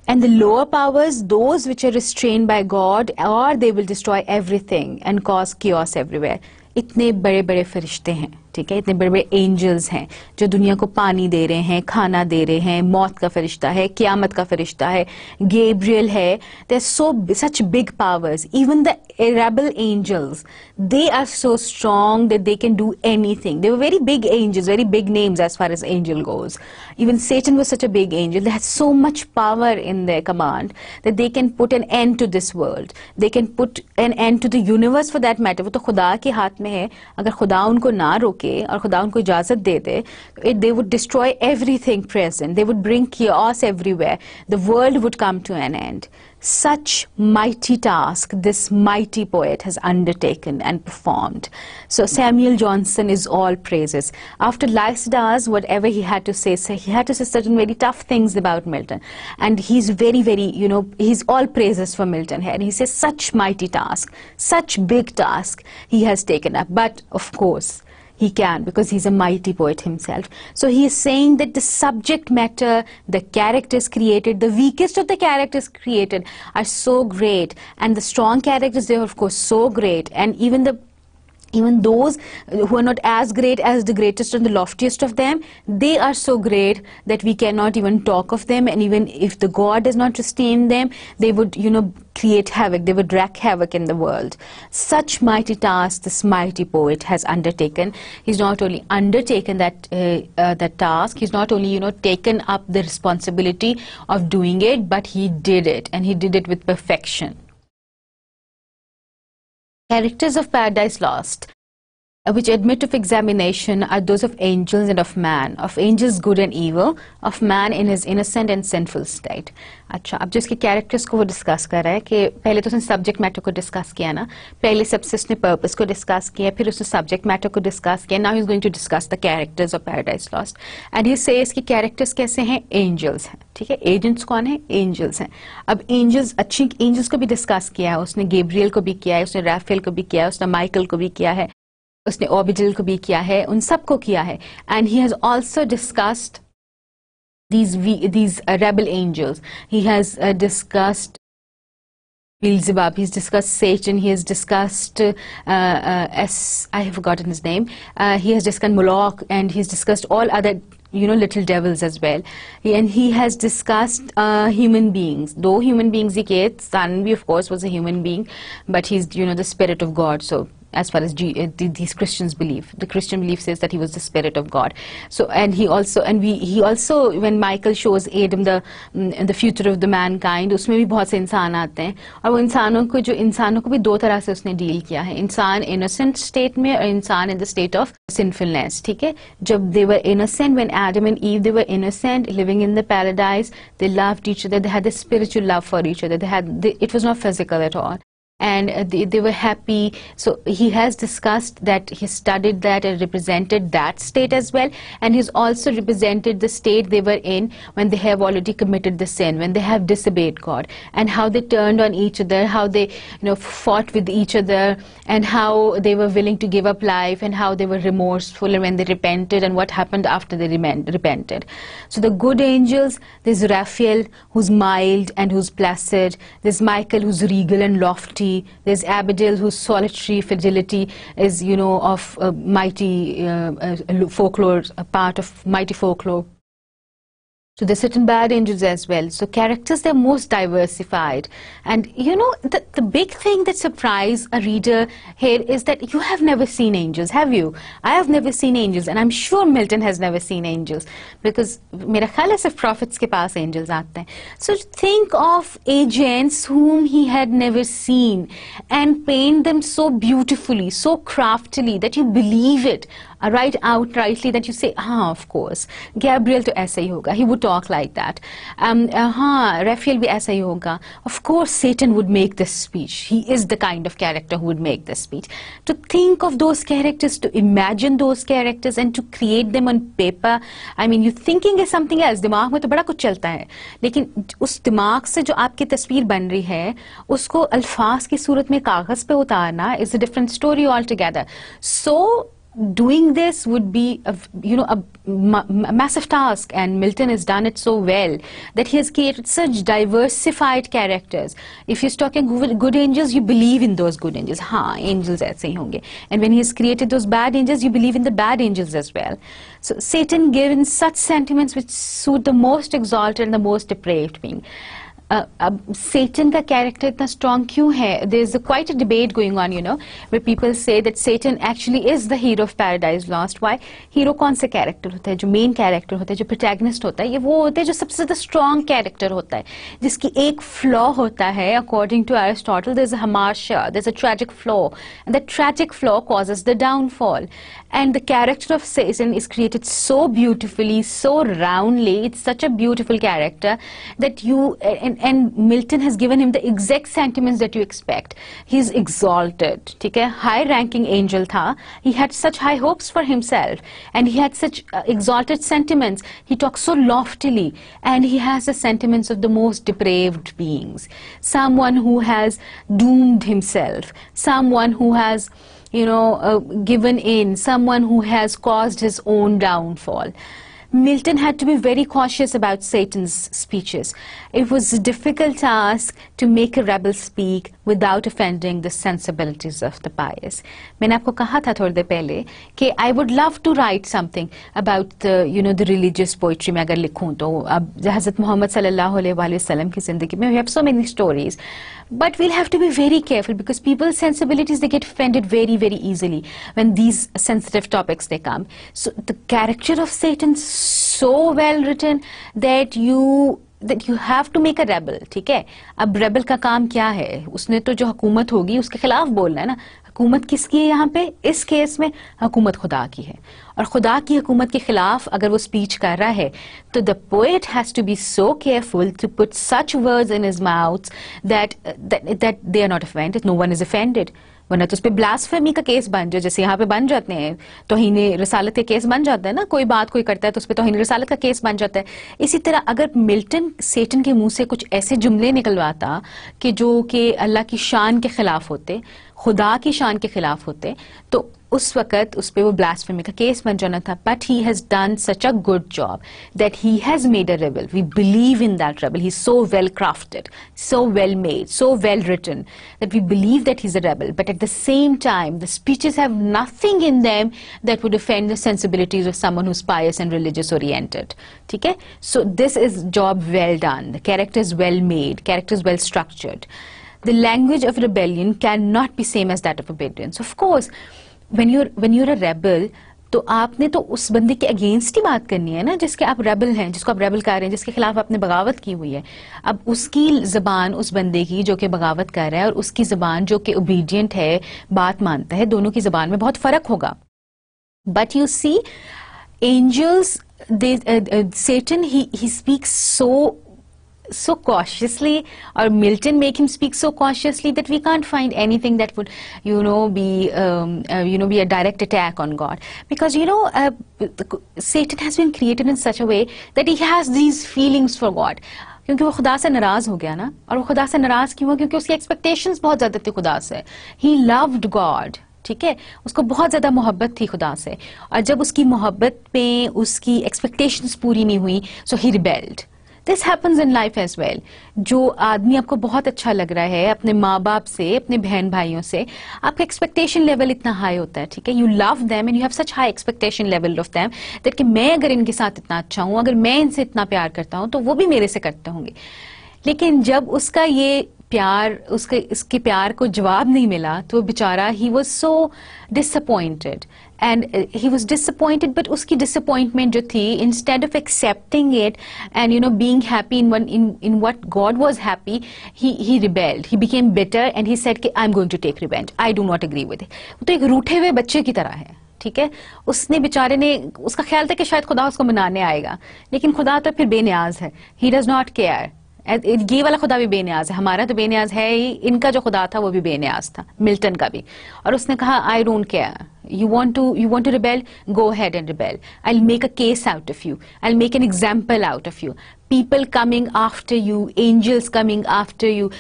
And the lower powers, those which are restrained by God, or they will destroy everything and cause chaos everywhere. इतने बड़े बड़े फरिश्ते हैं, ठीक है, इतने बड़े बड़े एंजल्स हैं जो दुनिया को पानी दे रहे हैं, खाना दे रहे हैं, मौत का फरिश्ता है, क़यामत का फरिश्ता है, गैब्रियल है. They are so such big powers. Even the rebel angels, they are so strong that they can do anything. They were very big angels, very big names as far as angel goes. Even Satan was such a big angel. They had so much power in their command that they can put an end to this world. They can put an end to the universe for that matter. वो तो खुदा के हाथ में है. अगर खुदा उनको ना रोके और खुदा उनको इजाजत दे दे, they would destroy everything present. They would bring chaos everywhere. The world would come to an end. Such mighty task this mighty poet has undertaken and performed. So Samuel Johnson is all praises. After Lycidas, whatever he had to say, he had to say certain very tough things about Milton. And he's very, very, he's all praises for Milton here. And he says such mighty task, such big task he has taken up. But of course, he can, because he's a mighty poet himself. So he is saying that the subject matter, the characters created, the weakest of the characters created are so great, and the strong characters, they are of course so great, and even those who are not as great as the greatest and the loftiest of them, they are so great that we cannot even talk of them. And even if the God does not restrain them, they would, create havoc. They would wreak havoc in the world. Such mighty task this mighty poet has undertaken. He's not only undertaken that task, he's not only, taken up the responsibility of doing it, but he did it, and he did it with perfection. Characters of Paradise Lost, which admit of examination, are those of angels and of man, of angels good and evil, of man in his innocent and sinful state. अच्छा, अब जो इसके characters को वो discuss कर रहा है कि पहले तो उसने सब्जेक्ट मैटर को डिस्कस किया ना, पहले सबसे उसने पर्पस को डिस्कस किया, फिर उसने सब्जेक्ट मैटर को डिस्कस किया. Now he is going to discuss the characters of Paradise Lost. And he says कि कैरेक्टर्स कैसे हैं? एंजल्स हैं, ठीक है. एजेंट्स कौन है? एंजल्स हैं. अब एंजल्स, अच्छी एंजल्स को भी डिस्कस किया है उसने, गैब्रियल को भी किया है उसने, राफेल को भी किया है उसने, माइकल को भी किया है उसने, ऑर्बिटल को भी किया है, उन सबको किया है. And he has also discussed these rebel angels. He has discussed Beelzebub, he's discussed Satan, he has discussed I have forgotten his name, he has discussed Moloch, and he's discussed all other little devils as well. And he has discussed human beings, though human beings he gets, Tanvi of course was a human being, but he's the spirit of God. So as far as these Christians believe, the Christian belief says that he was the spirit of God. So and he also when Michael shows Adam the future of the mankind, उसमें भी बहुत से इंसान आते हैं, और वो इंसानों को भी दो तरह से उसने डील किया है, इंसान innocent state में और इंसान in the state of sinfulness. ठीक है, जब they were innocent, when Adam and Eve, they were innocent, living in the paradise, they loved each other, they had a spiritual love for each other, it was not physical at all. And they were happy. So he has discussed that, he studied that and represented that state as well, and he's also represented the state they were in when they have already committed the sin, when they have disobeyed God, and how they turned on each other, how they fought with each other, and how they were willing to give up life, and how they were remorseful and when they repented, and what happened after they repented. So the good angels, there's Raphael, who's mild and who's placid, there's Michael, who's regal and lofty, there's Abigail, whose solitary fidelity is of mighty folklore, a part of mighty folklore. So there's certain bad angels as well. So characters, they're most diversified. And the big thing that surprised a reader here is that you have never seen angels, have you? I have never seen angels, and I'm sure Milton has never seen angels, because मेरा ख्याल है सिर्फ prophets के पास angels आते हैं. So think of agents whom he had never seen and paint them so beautifully, so craftily that you believe it right outrightly, that you say, of course, Gabriel तो ऐसा ही होगा, he would talk like that. Raphael भी ऐसा ही होगा. Of course, Satan would make this speech. He is the kind of character who would make this speech. To think of those characters, to imagine those characters, and to create them on paper, I mean, you thinking is something else. दिमाग में तो बड़ा कुछ चलता है, लेकिन उस दिमाग से जो आपकी तस्वीर बन रही है, उसको अल्फाज की सूरत में कागज पे उतारना is a different story altogether. So doing this would be a massive task, and Milton has done it so well that he has created such diversified characters. If he's talking good angels, you believe in those good angels. Angels aise hi honge. And when he has created those bad angels, you believe in the bad angels as well. So Satan given such sentiments which suit the most exalted and the most depraved being. Satan का character इतना strong क्यों है? There's quite a debate going on, where people say that Satan actually is the hero of Paradise Lost. Why? Hero कौन से character होता है? जो main character होता है, जो protagonist होता है, ये वो होते हैं जो सबसे ज़्यादा strong character होता है, जिसकी एक flaw होता है. According to Aristotle, there's a hamartia, there's a tragic flaw, and that tragic flaw causes the downfall. And the character of Satan is created so beautifully, so roundly. It's such a beautiful character that and Milton has given him the exact sentiments that you expect. He's exalted, ठीक है? High-ranking angel था. He had such high hopes for himself, and he had such exalted sentiments. He talks so loftily, and he has the sentiments of the most depraved beings. Someone who has doomed himself, someone who has given in, someone who has caused his own downfall. Milton had to be very cautious about Satan's speeches. It was a difficult task to make a rebel speak without offending the sensibilities of the pious. मैंने आपको कहा था थोड़ी देर पहले कि I would love to write something about the religious poetry में अगर लिखूं तो. अब हज़रत मोहम्मद सल्लल्लाहु अलैहि वसल्लम की ज़िंदगी में we have so many stories, but we'll have to be very careful because people's sensibilities, they get offended very, very easily when these sensitive topics they come. So the character of Satan so well written that you have to make a rebel. ठीक है? अब rebel का काम क्या है? उसने तो जो हुकूमत होगी उसके खिलाफ बोलना है ना. हुकूमत किसकी है यहाँ पे? इस केस में हुकूमत खुदा की है, और खुदा की हुकूमत के खिलाफ अगर वो स्पीच कर रहा है तो the poet has to be so careful to put such words in his mouth that they are not offended, no one is offended. वरना तो उस पर ब्लास्फेमी का केस बन जाए, जैसे यहाँ पे बन जाते हैं तौहीन रसालत के केस बन जाता है ना. कोई बात कोई करता है तो उस पर तौहीन रसालत का केस बन जाता है. इसी तरह अगर मिल्टन सेटन के मुंह से कुछ ऐसे जुमले निकलवाता कि जो कि अल्लाह की शान के खिलाफ होते, खुदा की शान के खिलाफ होते, तो उस वक्त उस पे वो ब्लास्फेमी का केस बन जाना था, but he has done such a good job that he has made a rebel. We believe in that rebel. He is so well crafted, so well made, so well written that we believe that he's a rebel. But at the same time, the speeches have nothing in them that would offend the sensibilities of someone who's pious and religious oriented. Okay? So this is job well done. The character is well made, character is well structured. The language of rebellion cannot be same as that of obedience. Of course, when you're a rebel, तो आपने तो उस बंदे के against ही बात करनी है ना, जिसके आप रेबल हैं, जिसको आप रेबल कर रहे हैं, जिसके खिलाफ आपने बगावत की हुई है. अब उसकी जबान उस बंदे की जो कि बगावत कर रहा है और उसकी जबान जो कि ओबीडियंट है, बात मानता है, दोनों की जबान में बहुत फर्क होगा. But you see angels, Satan, he speaks so cautiously, or Milton make him speak so cautiously that we can't find anything that would, be a direct attack on God. Because, Satan has been created in such a way that he has these feelings for God. क्योंकि वो खुदा से नाराज हो गया ना, और वो खुदा से नाराज क्यों हुआ? क्योंकि उसकी एक्सपेक्टेशंस बहुत ज्यादा थी खुदा से. He loved God. ठीक है, उसको बहुत ज्यादा मोहब्बत थी खुदा से, और जब उसकी मोहब्बत में उसकी एक्सपेक्टेशंस पूरी नहीं हुई, so he rebelled. This happens in life as well. जो आदमी आपको बहुत अच्छा लग रहा है अपने माँ बाप से, अपने बहन भाइयों से, आपका एक्सपेक्टेशन लेवल इतना हाई होता है. ठीक है, you love them and you have such high expectation level of them that कि मैं अगर इनके साथ इतना अच्छा हूँ, अगर मैं इनसे इतना प्यार करता हूँ, तो वो भी मेरे से करते होंगे. लेकिन जब उसका ये प्यार, इसके प्यार को जवाब नहीं मिला, तो बेचारा he was so disappointed. And he was disappointed, but उसकी disappointment जो थी, instead of accepting it and being happy in what God was happy, he rebelled. He became bitter and he said कि I'm going to take revenge. I do not agree with it. वो तो एक रूठे हुए बच्चे की तरह है. ठीक है, उसने बेचारे ने, उसका ख्याल था कि शायद खुदा उसको मनाने आएगा, लेकिन खुदा तो फिर बेनियाज है. He does not care. ये वाला खुदा भी बेनियाज है, हमारा तो बेनियाज है ही, इनका जो खुदा था वो भी बेनियाज था, मिल्टन का भी. और उसने कहा I don't care, you want to rebel, go ahead and rebel. I'll make a case out of you, I'll make an example out of you. People coming after you, angels coming after you,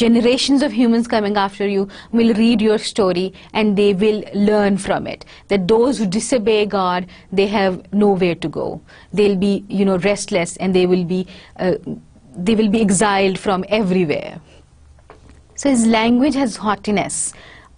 generations of humans coming after you will read your story and they will learn from it, that those who disobey God, they have nowhere to go. They'll be restless, and they will be exiled from everywhere. So his language has haughtiness,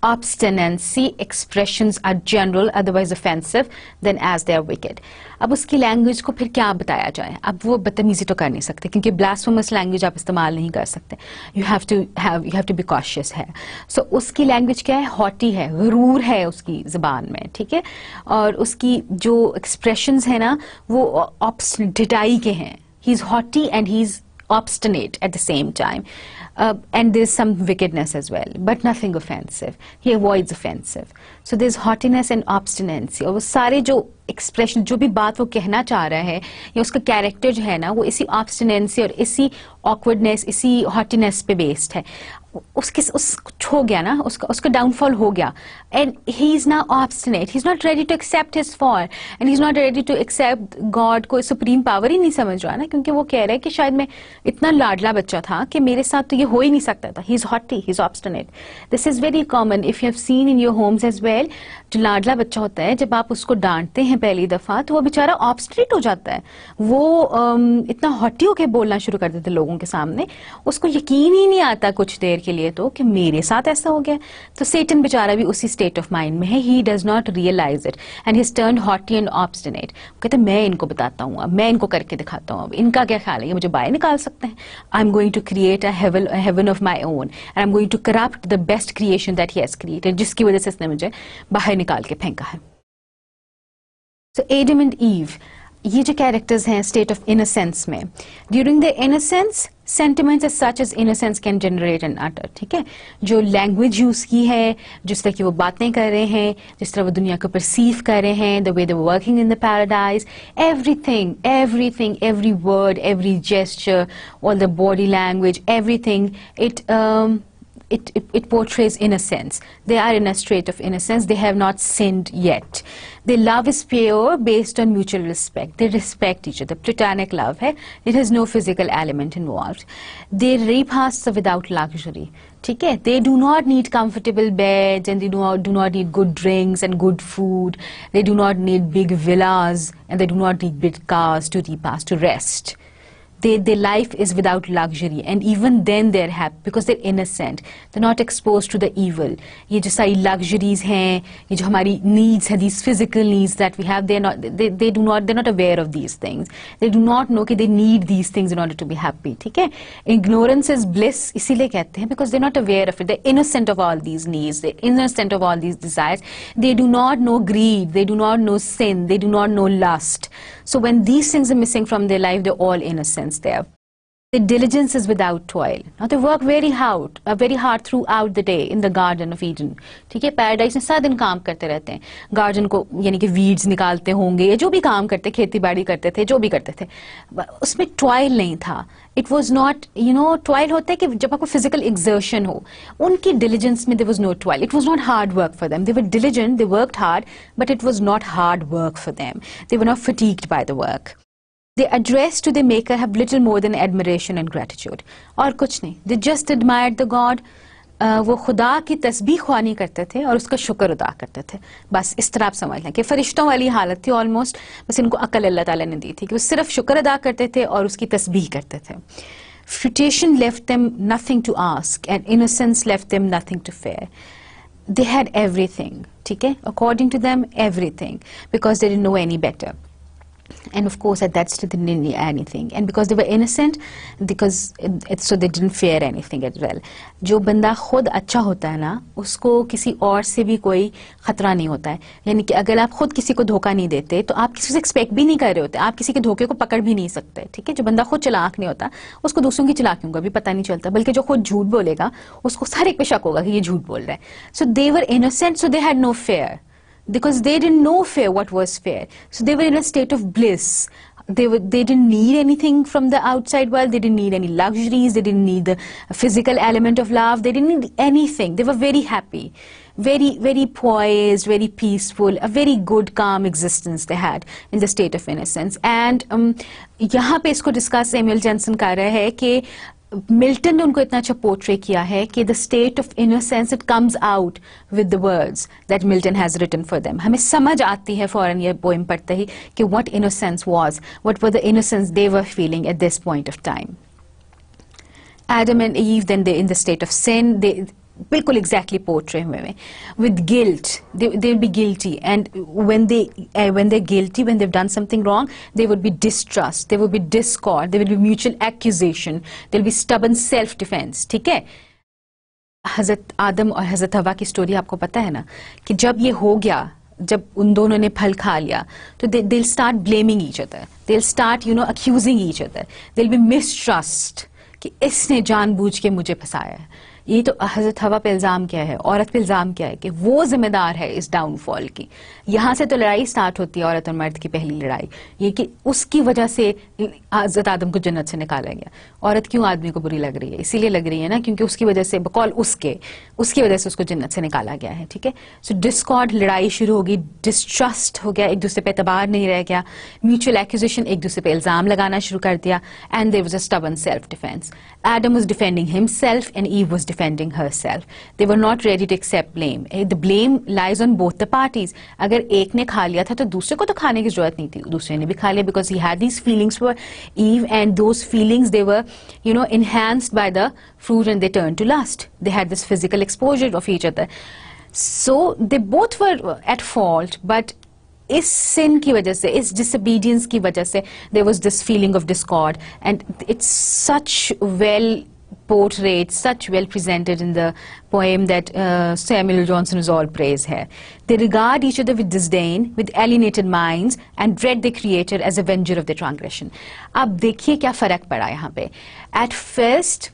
obstinacy. Expressions are general, otherwise offensive, then as they are wicked. अब उसकी language को फिर क्या बताया जाए? अब वो बदतमीजी तो कर नहीं सकते, क्योंकि ब्लास्फेमस लैंग्वेज आप इस्तेमाल नहीं कर सकते. You have to be cautious है. सो उसकी लैंग्वेज क्या है? हॉटी है, गुरूर है उसकी जबान में. ठीक है, और उसकी जो एक्सप्रेशंस है ना, वो ऑब्स्टिनाई के हैं. He is haughty and he is obstinate at the same time, and there's some wickedness as well, but nothing offensive. He avoids offensive. So there's haughtiness and obstinacy. और वो सारे जो एक्सप्रेशन, जो भी बात वो कहना चाह रहा है, या उसका कैरेक्टर जो है ना, वो इसी ऑब्स्टिनेंसी और इसी ऑकवर्डनेस, इसी हॉटीनेस पे बेस्ड है. हो गया ना, उसका डाउनफॉल हो गया. And he is now obstinate. He is not ready to accept his fall, and he is not ready to accept God को सुप्रीम पावर ही नहीं समझ रहा ना, क्योंकि वो कह रहा है कि शायद मैं इतना लाडला बच्चा था कि मेरे साथ तो ये हो ही नहीं सकता था. He is haughty, he is obstinate. This is very common if you have seen in your homes as well. जो लाडला बच्चा होता है, जब आप उसको डांटते हैं पहली दफा, तो वो बेचारा ऑब्स्टिनेट हो जाता है. वो इतना हॉटी होकर बोलना शुरू कर देते लोगों के सामने, उसको यकीन ही नहीं आता कुछ देर के लिए तो कि मेरे साथ ऐसा हो गया. तो सेटन बेचारा भी उसी स्टेट ऑफ माइंड में है. He does not realize it and he is turned haughty and obstinate. कहते हैं मैं इनको बताता हूँ, अब मैं इनको करके दिखाता हूँ, अब इनका क्या ख्याल है, ये मुझे बाहर निकाल सकते हैं. I am going to create a heaven of my own and I am going to corrupt the best creation that he has created, जिसकी वजह से इसने मुझे बाहर निकाल के फेंका है. So Adam and Eve, ये जो कैरेक्टर्स हैं स्टेट ऑफ इनोसेंस में, during the innocence sentiments as such as innocence can generate and utter. ठीक है, जो लैंग्वेज यूज की है, जिस तरह की वो बातें कर रहे हैं, जिस तरह वो दुनिया को परसीव कर रहे हैं, the way they working in the paradise, everything, every word, every gesture, all the body language, everything, it portrays innocence. They are in a state of innocence. They have not sinned yet. Their love is pure, based on mutual respect. They respect each other. Platonic love है. It has no physical element involved. Their repasts are without luxury. ठीक है? They do not need comfortable beds, and they do not need good drinks and good food. They do not need big villas, and they do not need big cars to repast, to rest. Their life is without luxury, and even then they're happy because they're innocent. They're not exposed to the evil. ये जो सारी luxuries हैं, ये जो हमारी needs हैं, these physical needs that we have, they're not aware of these things. They do not know कि they need these things in order to be happy. ठीक है? Ignorance is bliss, इसीलिए कहते हैं, because they're not aware of it. They're innocent of all these needs. They're innocent of all these desires. They do not know greed. They do not know sin. They do not know lust. So when these things are missing from their life, they're all innocent there. The diligence is without toil. Now they work very hard throughout the day in the Garden of Eden. ठीक है? Paradise में सारा दिन काम करते रहते हैं. Garden को यानी कि weeds निकालते होंगे, या जो भी काम करते, खेती बाड़ी करते थे, जो भी करते थे, उसमें toil नहीं था. It was not, toil होता है कि जब आपको physical exertion हो. उनकी diligence में there was no toil. It was not hard work for them. They were diligent, they worked hard, but it was not hard work for them. They were not fatigued by the work. Their address to their maker have little more than admiration and gratitude. और कुछ नहीं. They just admired the God. वो खुदा की तस्बीह ख्वानी करते थे और उसका शुक्र अदा करते थे. बस इस तरह आप समझ लें कि फरिश्तों वाली हालत थी ऑलमोस्ट. बस इनको अकल अल्लाह ताला ने दी थी कि वो सिर्फ शुक्र अदा करते थे और उसकी तस्बीह करते थे. Fruition left them nothing to ask, and innocence left them nothing to fear. They had everything. ठीक है? According to them, everything, because they didn't know any better. And of course at that stage they didn't need anything, and because they were innocent, so they didn't fear anything as well. जो बंदा खुद अच्छा होता है ना, उसको किसी और से भी कोई खतरा नहीं होता है. यानी कि अगर आप खुद किसी को धोखा नहीं देते तो आप किसी से एक्सपेक्ट भी नहीं कर रहे होते, आप किसी के धोखे को पकड़ भी नहीं सकते. ठीक है? जो बंदा खुद चालाक नहीं होता, उसको दूसरों की चालाकियों का भी पता नहीं चलता, बल्कि जो खुद झूठ बोलेगा उसको हर एक पे शक होगा कि ये झूठ बोल रहा है. So they were innocent, so they had no fear. Because they didn't know fear, what was fear. So they were in a state of bliss. They didn't need anything from the outside world. They didn't need any luxuries. They didn't need the physical element of love. They didn't need anything. They were very happy, very, very poised, very peaceful, a very good, calm existence they had in the state of innocence. And यहाँ पे इसको discuss Samuel Johnson कर रहा है कि Milton ने उनको इतना अच्छा पोर्ट्रे किया है कि the state of innocence it comes out with the words that Milton has written for them. हमें समझ आती है फौरन ये पोएम पढ़ते ही कि what innocence was, what were the innocence they were feeling at this point of time. Adam and Eve, then they in the state of sin, they बिल्कुल exactly portray हुए हैं. With guilt, they'll be guilty, and when they're guilty, when they've done something wrong, there would be distrust, there would be discord, there will be mutual accusation, there'll be stubborn self-defense. ठीक है? हज़रत आदम और हज़रत हवा की story आपको पता है ना, कि जब ये हो गया, जब उन दोनों ने फल खा लिया, तो they'll start blaming each other, they'll start accusing each other, there'll be mistrust कि इसने जानबूझ के मुझे फंसाया है. ये तो हज़रत हवा पे इल्ज़ाम क्या है, औरत पे इल्ज़ाम क्या है कि वो जिम्मेदार है इस डाउनफॉल की. यहाँ से तो लड़ाई स्टार्ट होती है, औरत और मर्द की पहली लड़ाई, ये कि उसकी वजह से हज़रत आदम को जन्नत से निकाला गया. औरत क्यों आदमी को बुरी लग रही है? इसीलिए लग रही है ना क्योंकि उसकी वजह से, बकौल उसकी वजह से उसको जन्नत से निकाला गया है. ठीक है? सो डिस्कॉर्ड, लड़ाई शुरू होगी, डिस्ट्रस्ट हो गया, एक दूसरे पे एतबार नहीं रह गया, म्यूचुअल एक्यूजेशन, एक दूसरे पे इल्ज़ाम लगाना शुरू कर दिया, and there was a stubborn self defence. Adam was defending himself and Eve was defending herself. They were not ready to accept blame. The blame lies on both the parties. अगर एक ने खा लिया था तो दूसरे को तो खाने की जरूरत नहीं थी, दूसरे ने भी खा लिया, because he had these feelings for Eve, and those feelings, they were enhanced by the fruit, and they turned to lust. They had this physical exposure of each other. So they both were at fault, but इस sin की वजह से, इस disobedience की वजह से, there was this feeling of discord, and it's such well portrayed, such well presented in the poem that Samuel Johnson is all praise here. They regard each other with disdain, with alienated minds, and dread the Creator as avenger of their transgression. अब देखिए क्या फर्क पड़ा यहाँ पे. At first,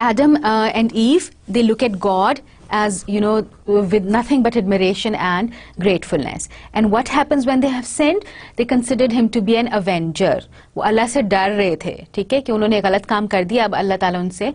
Adam and Eve, they look at God as, with nothing but admiration and gratefulness. And what happens when they have sinned? They considered him to be an avenger. वो अल्लाह से डर रहे थे, ठीक है, कि उन्होंने गलत काम कर दिया, अब अल्लाह ताला उनसे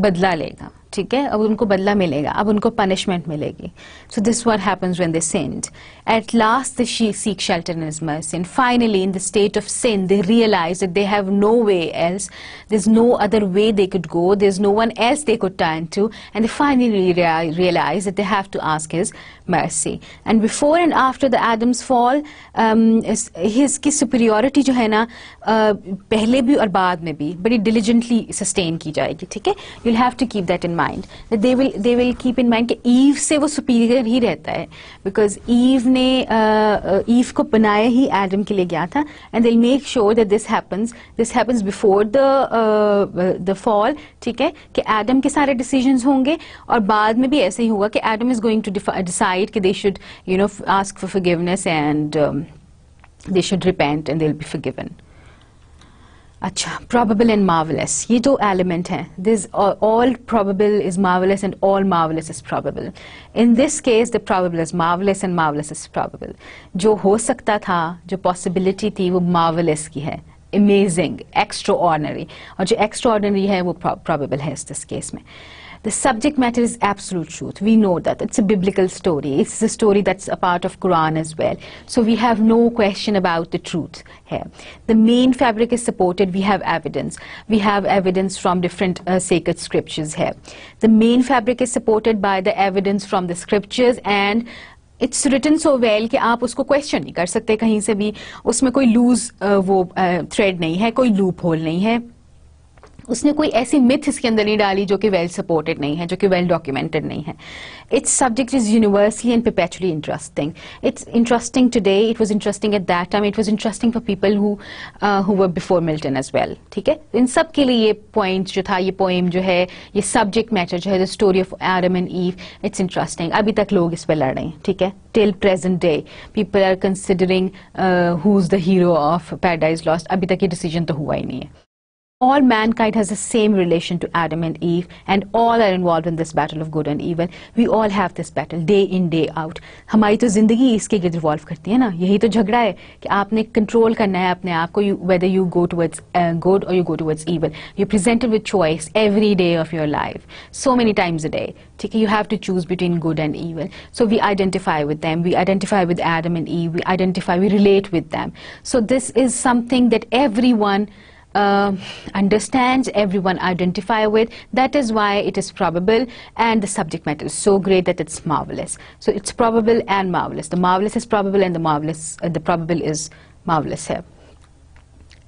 बदला लेगा, ठीक है, अब उनको बदला मिलेगा, अब उनको पनिशमेंट मिलेगी. So this is what happens when they sinned. At last they seek shelter in His mercy, and finally in the state of sin they realize that they have no way else, there's no other way they could go, there's no one else they could turn to, and they finally realize that they have to ask His mercy. And before and after the Adam's fall, his की superiority जो है ना पहले भी और बाद में भी बड़ी diligently sustain की जाएगी, ठीक है. You'll have to keep that in mind, that they will keep in mind कि ईव से वो superior ही रहता है, because ईव ने ईव को बनाया ही एडम के लिए गया था, and they'll make sure that this happens before the fall, ठीक है, कि एडम के सारे decisions होंगे और बाद में भी ऐसे ही होगा कि Adam is going to decide कि they should ask for forgiveness and they should repent and they'll be forgiven. अच्छा, probable and marvelous, ये दो element हैं. This all probable is marvelous and all marvelous is probable. In this case, the probable is marvelous and marvelous is probable. जो हो सकता था, जो possibility थी, वो marvelous की है, amazing, extraordinary. और जो extraordinary है, वो probable है इस case में. The subject matter is absolute truth. We know that. It's a biblical story. It's a story that's a part of Quran as well. So we have no question about the truth here. The main fabric is supported. We have evidence. We have evidence from different sacred scriptures here. The main fabric is supported by the evidence from the scriptures, and it's written so well कि आप उसको question नहीं कर सकते कहीं से भी. उसमें कोई loose वो thread नहीं है, कोई loophole नहीं है. उसने कोई ऐसी मिथ इसके अंदर नहीं डाली जो कि वेल सपोर्टेड नहीं है, जो कि वेल डॉक्यूमेंटेड नहीं है. It's subject is universally and perpetually interesting. It's interesting today, it was interesting at that time, it was interesting for people who were before Milton as well, ठीक है. इन सब के लिए ये पॉइंट जो था, ये पोएम जो है, ये सब्जेक्ट मैटर जो है, the story of Adam and ewe, it's interesting. अभी तक लोग इस पर लड़ रहे हैं, ठीक है. Till present day people are considering who is the hero of Paradise Lost. अभी तक ये डिसीजन तो हुआ ही नहीं है. All mankind has the same relation to Adam and Eve, and all are involved in this battle of good and evil. We all have this battle day in, day out. हमारी तो जिंदगी इसके गिर्द revolve करती है ना. यही तो झगड़ा है कि आपने कंट्रोल करना है अपने आप को, whether you go towards good or you go towards evil. You're presented with choice every day of your life, so many times a day. ठीक है, you have to choose between good and evil. So we identify with them. We identify with Adam and Eve. We relate with them. So this is something that everyone understands, everyone identify with. That is why it is probable, and the subject matter is so great that it's marvelous. So it's probable and marvelous. The marvelous is probable and the probable is marvelous here.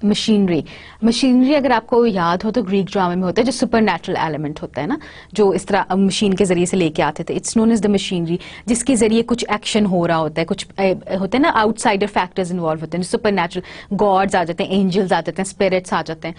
Machinery अगर आपको याद हो तो Greek drama में होता है, जो super natural element होता है ना, जो इस तरह मशीन के जरिए से लेके आते थे. It's known as the machinery, जिसके जरिए कुछ एक्शन हो रहा होता है, कुछ होते हैं ना आउटसाइडर फैक्टर्स इन्वॉल्व होते हैं, सुपर नेचुरल गॉड्स आ जाते हैं, एंजल्स आ जाते हैं, स्पिरिट्स आ जाते हैं.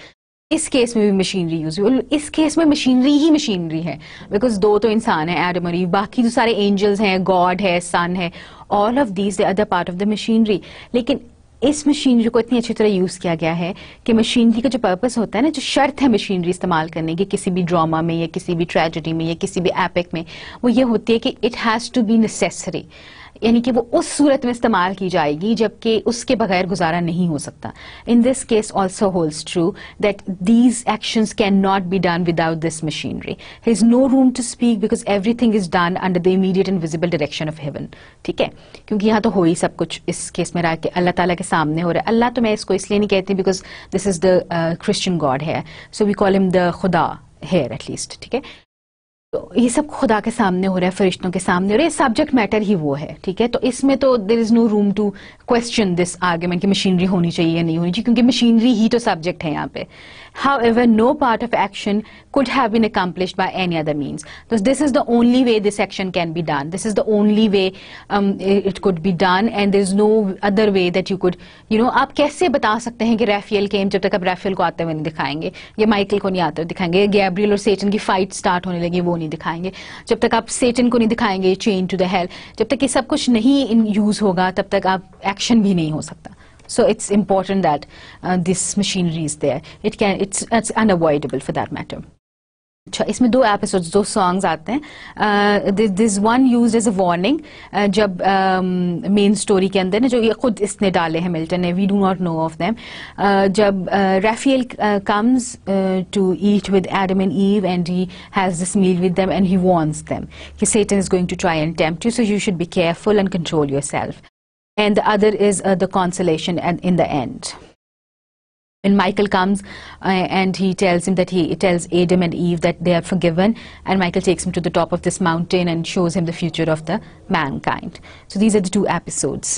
इस केस में भी मशीनरी यूज हुई. इस केस में मशीनरी ही मशीनरी है, बिकॉज दो तो इंसान है, एडम और ईव, बाकी तो सारे एंजल्स हैं, गॉड है, सन है, all of these the other part of the machinery. लेकिन इस मशीनरी को इतनी अच्छी तरह यूज किया गया है कि मशीनरी का जो पर्पस होता है ना, जो शर्त है मशीनरी इस्तेमाल करने की किसी भी ड्रामा में या किसी भी ट्रेजेडी में या किसी भी एपिक में, वो ये होती है कि it has to be necessary, यानी कि वो उस सूरत में इस्तेमाल की जाएगी जबकि उसके बगैर गुजारा नहीं हो सकता. In this case also holds true that these actions can not be done without this machinery. There is no room to speak because everything is done under the immediate and visible direction of heaven. ठीक है, क्योंकि यहाँ तो हो ही सब कुछ इस case में रहा कि अल्लाह ताला के सामने हो रहा है. अल्लाह तो मैं इसको इसलिए नहीं कहती because this is the Christian God है, so we call him the खुदा हेयर एटलीस्ट. ठीक है, तो ये सब खुदा के सामने हो रहा है, फरिश्तों के सामने हो रहा है, सब्जेक्ट मैटर ही वो है. ठीक है, तो इसमें तो there is no room to question this argument कि मशीनरी होनी चाहिए या नहीं होनी चाहिए, क्योंकि मशीनरी ही तो सब्जेक्ट है यहाँ पे. However, no part of action could have been accomplished by any other means. So this is the only way this action can be done. This is the only way it could be done, and there is no other way that you could, आप कैसे बता सकते हैं कि Raphael केम, जब तक आप Raphael को आते हुए नहीं दिखाएंगे, या माइकल को नहीं आते हुए दिखाएंगे, गैब्रियल और सेटन की फाइट स्टार्ट होने लगी वो नहीं दिखाएंगे, जब तक आप सेटन को नहीं दिखाएंगे चेन टू द हेल, जब तक ये सब कुछ नहीं यूज होगा तब तक आप एक्शन भी नहीं हो सकता. So it's important that this machinery is there. It's unavoidable for that matter. अच्छा, इसमें 2 एपिसोड्स, 2 सॉन्ग्स आते हैं. This one used as a warning जब मेन स्टोरी के अंदर ना, जो ये खुद इसने डाले हैं मिल्टन ने, we do not know of them. जब Raphael comes to eat with Adam and Eve and he has this meal with them and he warns them कि Satan is going to try and tempt you, so you should be careful and control yourself. And the other is the consolation and in the end. When Michael comes and he tells him that he tells Adam and Eve that they are forgiven, and Michael takes him to the top of this mountain and shows him the future of the mankind. So these are the 2 episodes.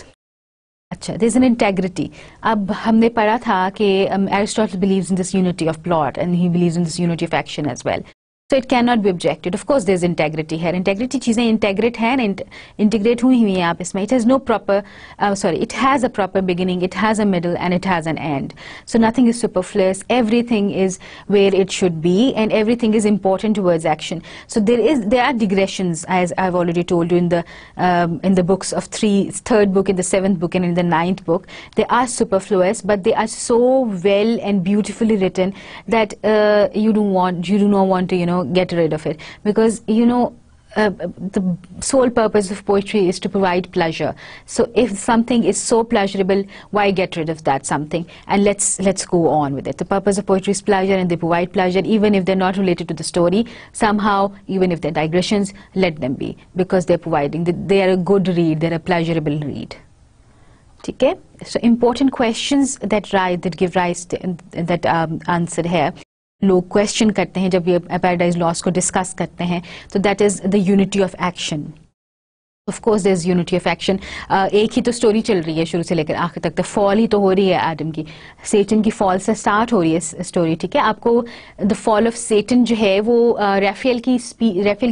अच्छा, there's an integrity. अब हमने पढ़ा था कि Aristotle believes in this unity of plot and he believes in this unity of action as well. So it cannot be objected. Of course, there's integrity here. Integrity चीजें integrate हैं, integrate हुई हैं आप इसमें. It has no proper, it has a proper beginning, it has a middle, and it has an end. So nothing is superfluous. Everything is where it should be, and everything is important towards action. So there are digressions, as I've already told you in the books of 3rd book, in the 7th book, and in the 9th book. They are superfluous, but they are so well and beautifully written that you do not want to get rid of it, because the sole purpose of poetry is to provide pleasure. So if something is so pleasurable, why get rid of that something, and let's go on with it. The purpose of poetry is pleasure, and they provide pleasure even if they're not related to the story. Somehow, even if they're digressions, let them be, because they are a good read, they're a pleasurable read. Okay? So important questions that give rise to that answered here. लोग question करते हैं जब ये paradise lost को discuss करते हैं, तो that is the unity of action. Of course, there's unity of action. एक ही तो स्टोरी चल रही है शुरू से लेकर आखिर तक. द फॉल ही तो हो रही है एडम की. सेटन की फॉल से स्टार्ट हो रही है स्टोरी. ठीक है, आपको द फॉल ऑफ सेटन जो है वो राफेल की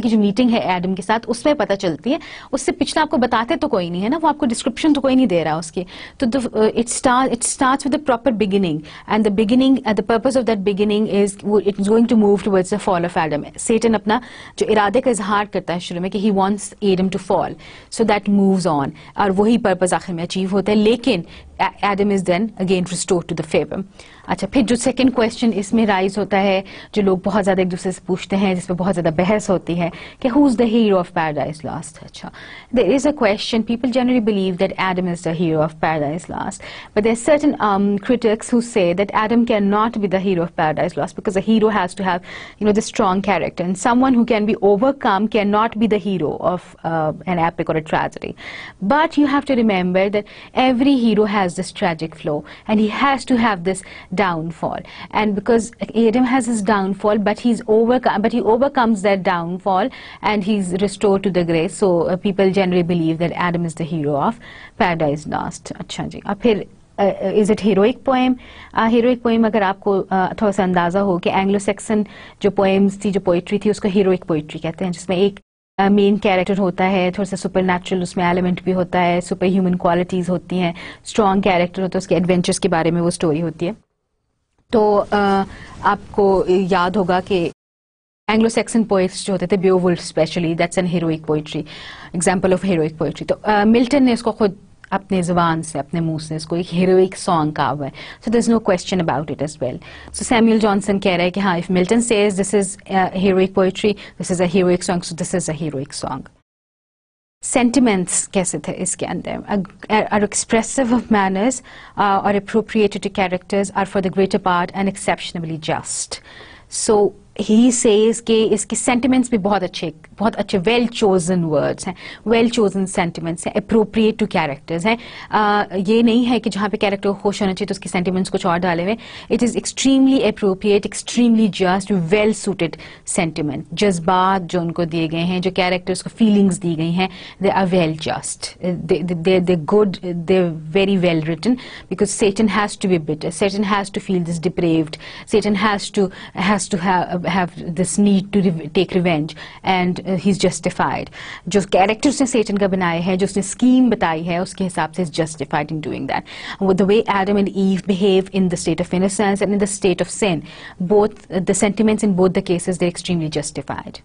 जो मीटिंग है एडम के साथ, उसमें पता चलती है. उससे पिछला आपको बताते तो कोई नहीं है ना, वो आपको डिस्क्रिप्शन तो कोई नहीं दे रहा उसकी. तो it starts with the proper beginning, and the purpose of that beginning is it is going to move towards the fall of Adam. Satan अपना जो इरादे का इजहार करता है शुरू में कि he wants Adam to fall. So that moves on, और वही पर्पस आखिर में अचीव होता है. लेकिन Adam is then again restored to the favor. अच्छा, फिर जो सेकंड क्वेश्चन इसमें राइज होता है, जो लोग बहुत ज़्यादा एक दूसरे से पूछते हैं, जिसपे बहुत ज़्यादा बहस होती है कि who is the hero of Paradise Lost. अच्छा, there is a question. People generally believe that Adam is the hero of Paradise Lost, but there are certain critics who say that Adam cannot be the hero of Paradise Lost, because a hero has to have the strong character, and someone who can be overcome cannot be the hero of an epic or a tragedy. But you have to remember that every hero has this tragic flow, and he has to have this downfall. And because Adam has his downfall, but he overcomes that downfall, and he's restored to the grace. So people generally believe that Adam is the hero of Paradise Lost. अच्छा जी, अब फिर is it heroic poem? Heroic poem अगर आपको थोड़ा सा अंदाजा हो कि एंग्लो सेक्सन जो पोएम्स थी, जो पोइट्री थी, उसको heroic poetry कहते हैं, जिसमें एक मेन कैरेक्टर होता है, थोड़ा सा सुपर नेचुरल उसमें एलिमेंट भी होता है, सुपर ह्यूमन क्वालिटीज होती हैं, स्ट्रॉन्ग कैरेक्टर होता है, उसके एडवेंचर्स के बारे में वो स्टोरी होती है. तो आपको याद होगा कि एंग्लो सेक्सन पोइट्स जो होते थे, Beowulf specially, that's an heroic poetry, example of heroic poetry. तो मिल्टन ने इसको खुद अपने ज़ुबान से, अपने मुंह से इसको एक हीरोइक सॉन्ग कहा हुआ है. So there is no question about it as well. So Samuel Johnson कह रहा है कि हाँ, if Milton says this is heroic poetry, this is a heroic song, so this is a heroic song. Sentiments कैसे थे इसके अंदर? Are expressive of manners, are appropriated to characters, are for the greater part and exceptionably just. So he says के इसके सेंटिमेंट्स भी बहुत अच्छे वेल चोजन वर्ड्स हैं, वेल चोजन सेंटिमेंट्स हैं, अप्रोप्रिएट टू कैरेक्टर्स हैं. ये नहीं है कि जहाँ पे कैरेक्टर को खुश होना चाहिए तो उसके सेंटिमेंट्स कुछ और डाले हुए. It is extremely appropriate, extremely just, well suited sentiment. जज्बात जो उनको दिए गए हैं, जो कैरेक्टर्स को फीलिंग्स दी गई हैं, they are well just, they good, they very well written, because Satan has to be bitter, Satan has to feel this depraved, Satan has to have this need to take revenge, and he's justified. जो character उसने Satan का बनाए हैं, जो उसने scheme बताई है, उसके हिसाब से is justified in doing that. With the way Adam and Eve behave in the state of innocence and in the state of sin, both the sentiments in both the cases, they're extremely justified.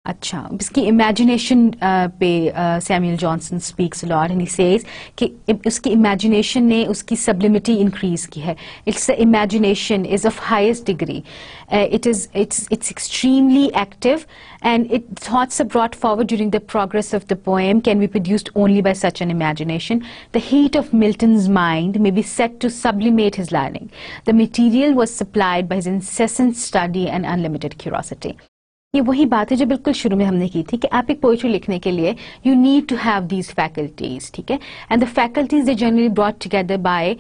अच्छा, इसकी imagination पे Samuel Johnson speaks a lot and he says कि उसकी imagination ने उसकी सब्लिमिटी increase की है. It's the imagination is of highest degree. It's extremely active, and thoughts are brought forward during the progress of the poem can be produced only by such an imagination. The heat of Milton's mind may be set to sublimate his learning. The material was supplied by his incessant study and unlimited curiosity. ये वही बात है जो बिल्कुल शुरू में हमने की थी कि आप एक पोइट्री लिखने के लिए you need to have these faculties, ठीक है. And the faculties they generally brought together by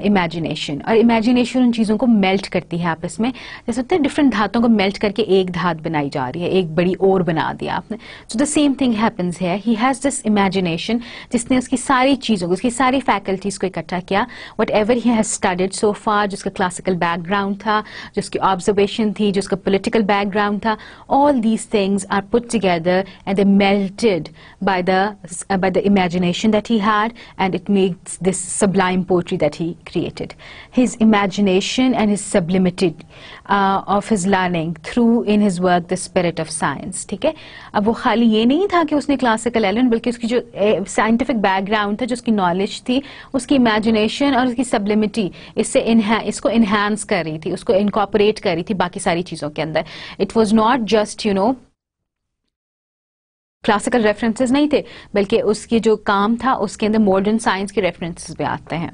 imagination. और इमेजिनेशन उन चीज़ों को मेल्ट करती है आपस में. जैसे होता है डिफरेंट धातों को मेल्ट करके एक धात बनाई जा रही है, एक बड़ी और बना दिया आपने. So the same thing happens है. ही हैज़ दिस इमेजिनेशन जिसने उसकी सारी चीज़ों को, उसकी सारी फैकल्टीज को इकट्ठा किया. Whatever he has studied so far, जिसका क्लासिकल बैकग्राउंड था, जिसकी ऑब्जर्वेशन थी, जिसका पोलिटिकल बैकग्राउंड था, all these things are put together and they're melted by the imagination that he had, and it makes this sublime poetry that he created. His imagination and his sublimity of his learning through in his work the spirit of science. ठीक है. अब वो खाली ये नहीं था कि उसने क्लासिकल एलिमेंट, बल्कि उसकी जो साइंटिफिक बैकग्राउंड था, जो उसकी नॉलेज थी, उसकी इमेजिनेशन और उसकी सब्लिमिटी इसको इन्हांस कर रही थी, उसको इनकॉर्पोरेट कर रही थी बाकी सारी चीज़ों के अंदर. It was not just classical references नहीं थे, बल्कि उसकी जो काम था उसके अंदर मॉडर्न साइंस के रेफरेंसेस भी आते हैं.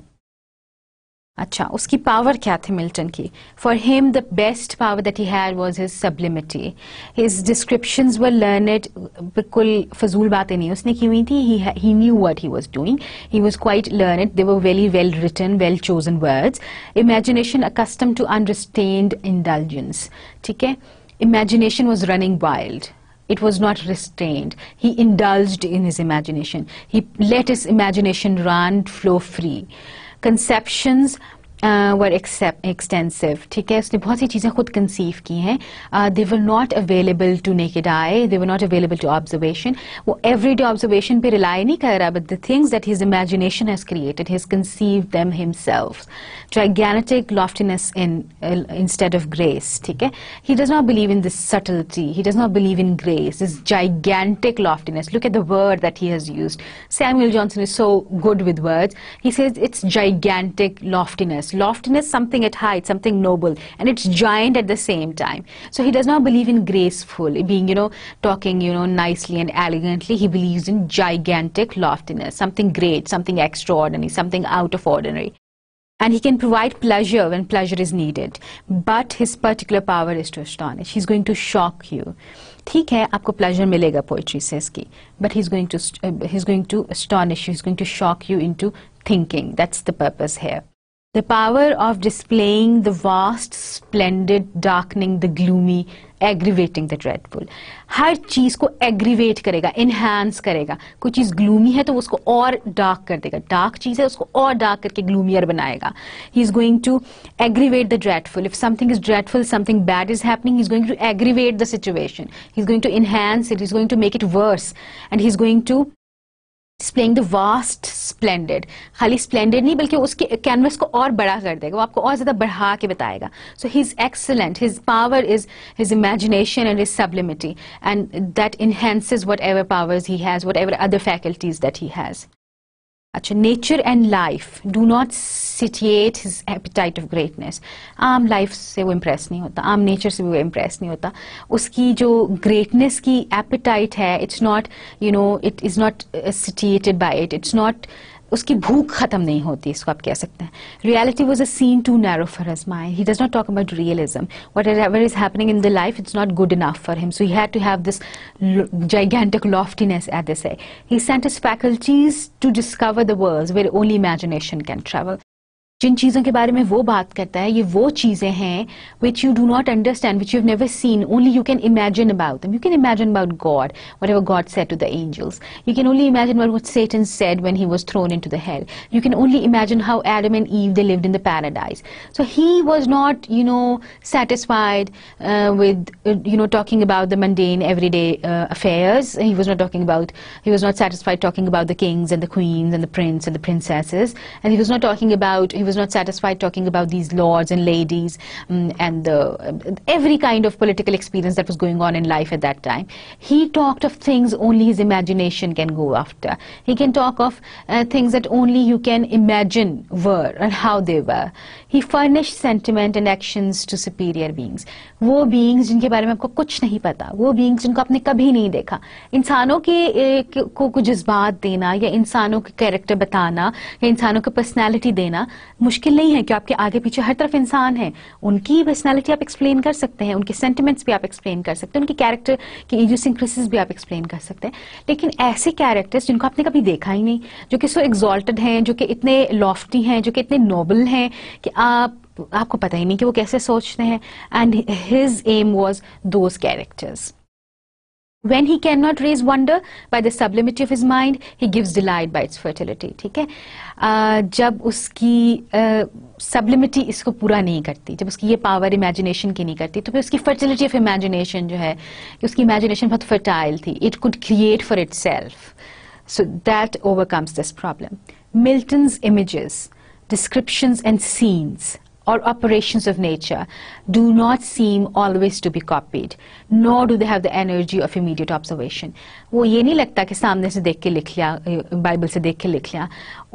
अच्छा, उसकी पावर क्या थी मिल्टन की? For him the best power that he had was his sublimity. His descriptions were learned. बिल्कुल फजूल बातें नहीं उसने की हुई थी. He knew what he was doing. He was quite learned. They were very well written, well chosen words. Imagination accustomed to unrestrained indulgence. ठीक है. Imagination was running wild. It was not restrained. He indulged in his imagination. He let his imagination run, flow free. Conceptions were extensive. ठीक है. उसने बहुत सी चीज़ें खुद conceive की हैं. They were not available to naked eye. They were not available to observation. वो everyday observation पे rely नहीं कर रहा, but the things that his imagination has created, he has conceived them himself. Gigantic loftiness instead of grace. ठीक है. He does not believe in this subtlety. He does not believe in grace. This gigantic loftiness. Look at the word that he has used. Samuel Johnson is so good with words. He says it's gigantic loftiness. Loftiness, something at height, something noble, and it's giant at the same time. So he does not believe in graceful, being, talking, nicely and elegantly. He believes in gigantic loftiness, something great, something extraordinary, something out of ordinary. And he can provide pleasure when pleasure is needed. But his particular power is to astonish. He's going to shock you. ठीक है, आपको pleasure मिलेगा poetry से इसकी. But he's going to astonish you. He's going to shock you into thinking. That's the purpose here. The power of displaying the vast, splendid, darkening the gloomy, aggravating the dreadful. हर चीज़ को aggravate करेगा, enhance करेगा. कोई चीज़ gloomy है तो उसको और dark कर देगा. Dark चीज़ है उसको और dark करके gloomier बनाएगा. He is going to aggravate the dreadful. If something is dreadful, something bad is happening, he is going to aggravate the situation. He is going to enhance it. He is going to make it worse. And he is going to displaying the vast, splendid. खाली splendid नहीं बल्कि उसके canvas को और बड़ा कर देगा. वो आपको और ज़्यादा बढ़ा के बताएगा. So he's excellent. His power is his imagination and his sublimity, and that enhances whatever powers he has, whatever other faculties that he has. अच्छा, nature and life do not satiate his appetite of greatness. आम life से वो impress नहीं होता, आम nature से भी वो impress नहीं होता. उसकी जो greatness की appetite है, it's not, it is not satiated by it. It's not, उसकी भूख खत्म नहीं होती, इसको आप कह सकते हैं. Reality was a scene too narrow for his mind. He does not talk about realism. Whatever is happening in the life, it's not good enough for him. So he had to have this gigantic loftiness, as they say. He sent his faculties to discover the worlds where only imagination can travel. जिन चीज़ों के बारे में वो बात करता है, ये वो चीज़ें हैं which you do not understand, which you have never seen, only you can imagine about them. You can imagine about God, whatever God said to the angels. You can only imagine what Satan said when he was thrown into the hell. You can only imagine how Adam and Eve, they lived in the paradise. So he was not, satisfied with, talking about the mundane everyday affairs. He was not satisfied talking about the kings and the queens and the prince and the princesses. And he was not was not satisfied talking about these lords and ladies and every kind of political experience that was going on in life at that time. He talked of things only his imagination can go after. He can talk of things that only you can imagine were and how they were. He furnished sentiment and actions to superior beings. वो beings जिनके बारे में आपको कुछ नहीं पता, वो beings जिनको आपने कभी नहीं देखा. इंसानों को कुछ जज्बात देना या इंसानों के कैरेक्टर बताना या इंसानों को पर्सनालिटी देना मुश्किल नहीं है, कि आपके आगे पीछे हर तरफ इंसान है. उनकी पर्सनालिटी आप एक्सप्लेन कर सकते हैं, उनके सेंटिमेंट्स भी आप एक्सप्लेन कर सकते हैं, उनके कैरेक्टर की इडियोसिंक्रेसीज भी आप एक्सप्लेन कर सकते हैं. लेकिन ऐसे कैरेक्टर्स जिनको आपने कभी देखा ही नहीं, जो कि सो एक्सॉल्टेड हैं, जो कि इतने लॉफ्टी हैं, जो कि इतने नोबल हैं कि आपको पता ही नहीं कि वो कैसे सोचते हैं. And his aim was those characters. When he cannot raise wonder by the sublimity of his mind, he gives delight by its fertility. ठीक है, जब उसकी sublimity इसको पूरा नहीं करती, जब उसकी ये power imagination की नहीं करती, तो फिर उसकी fertility of imagination जो है, कि उसकी imagination बहुत fertile थी, it could create for itself. So that overcomes this problem. Milton's images, descriptions and scenes or operations of nature do not seem always to be copied, nor do they have the energy of immediate observation. वो ये नहीं लगता कि सामने से देख के लिख लिया, बाइबल से देख के लिख लिया.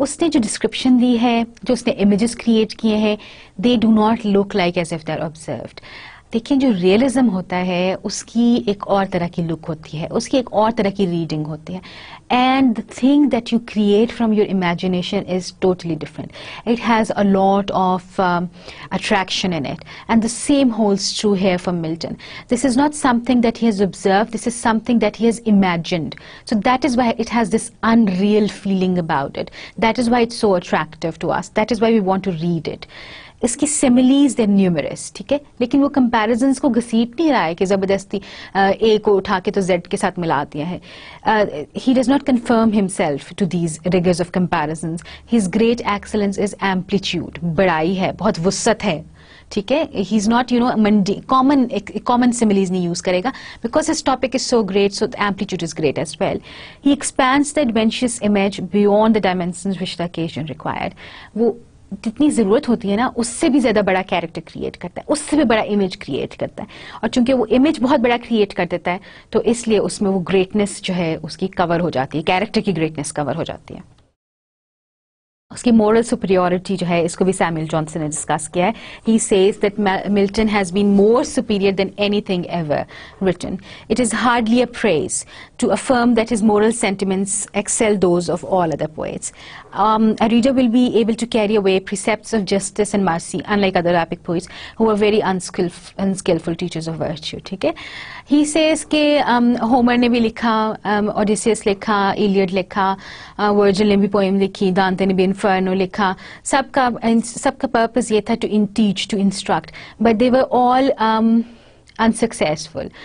उसने जो डिस्क्रिप्शन दी है, जो उसने इमेजेस क्रिएट किए हैं, they do not look like as if they're observed. देखिए, जो रियलिज्म होता है उसकी एक और तरह की लुक होती है, उसकी एक और तरह की रीडिंग होती है. And the thing that you create from your imagination is totally different. It has a lot of attraction in it, and the same holds true here for Milton. This is not something that he has observed, this is something that he has imagined. So that is why it has this unreal feeling about it. That is why it's so attractive to us. That is why we want to read it. इसकी similes they numerous, ठीक है, लेकिन वो comparisons को घसीट नहीं रहा है कि जबरदस्ती ए को उठा के तो जेड के साथ मिला दिया है. He does not confirm himself to these rigours of comparisons. His great excellence is amplitude, बड़ाई है, बहुत वुसअत है. ठीक है, he is not common similes नहीं यूज करेगा, because his topic is so great, so the amplitude is great as well. He expands the adventurous image beyond the dimensions which the occasion required. वो जितनी जरूरत होती है ना, उससे भी ज्यादा बड़ा कैरेक्टर क्रिएट करता है, उससे भी बड़ा इमेज क्रिएट करता है. और चूंकि वो इमेज बहुत बड़ा क्रिएट कर देता है, तो इसलिए उसमें वो ग्रेटनेस जो है उसकी कवर हो जाती है, कैरेक्टर की ग्रेटनेस कवर हो जाती है. उसकी मोरल सुपीरियरिटी जो है, इसको भी सैमुअल जॉनसन ने डिस्कस किया है. He says that Milton has been more superior than anything ever written. It is hardly a praise to affirm that his moral sentiments excel those of all other poets. A reader will be able to carry away precepts of justice and mercy, unlike other epic poets who are very unskillful teachers of virtue. ठीक है, he says कि Homer ने भी लिखा, Odysseus लिखा, Iliad लिखा, Virgil ने भी पोएम लिखी, दांते ने भी इन्फर्नो लिखा. सबका पर्पस ये था to teach, to instruct, but they were all unsuccessful.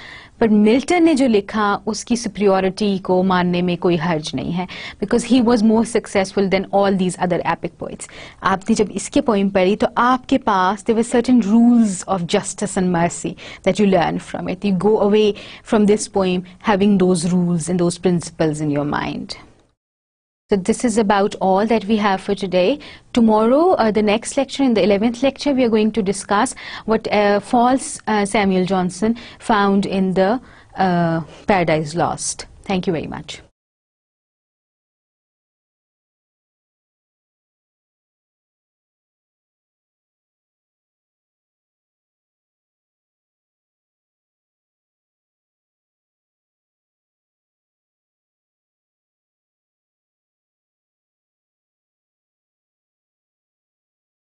पर मिल्टन ने जो लिखा, उसकी सुपीरियरिटी को मानने में कोई हर्ज नहीं है, because he was more successful than all these other epic poets. आपने जब इसके पोइम पढ़ी तो आपके पास there were certain rules of justice and mercy that you learn from it. You go away from this poem having those rules and those principles in your mind. So this is about all that we have for today. Tomorrow, the next lecture, in the 11th lecture, we are going to discuss what false Samuel Johnson found in the Paradise Lost. Thank you very much.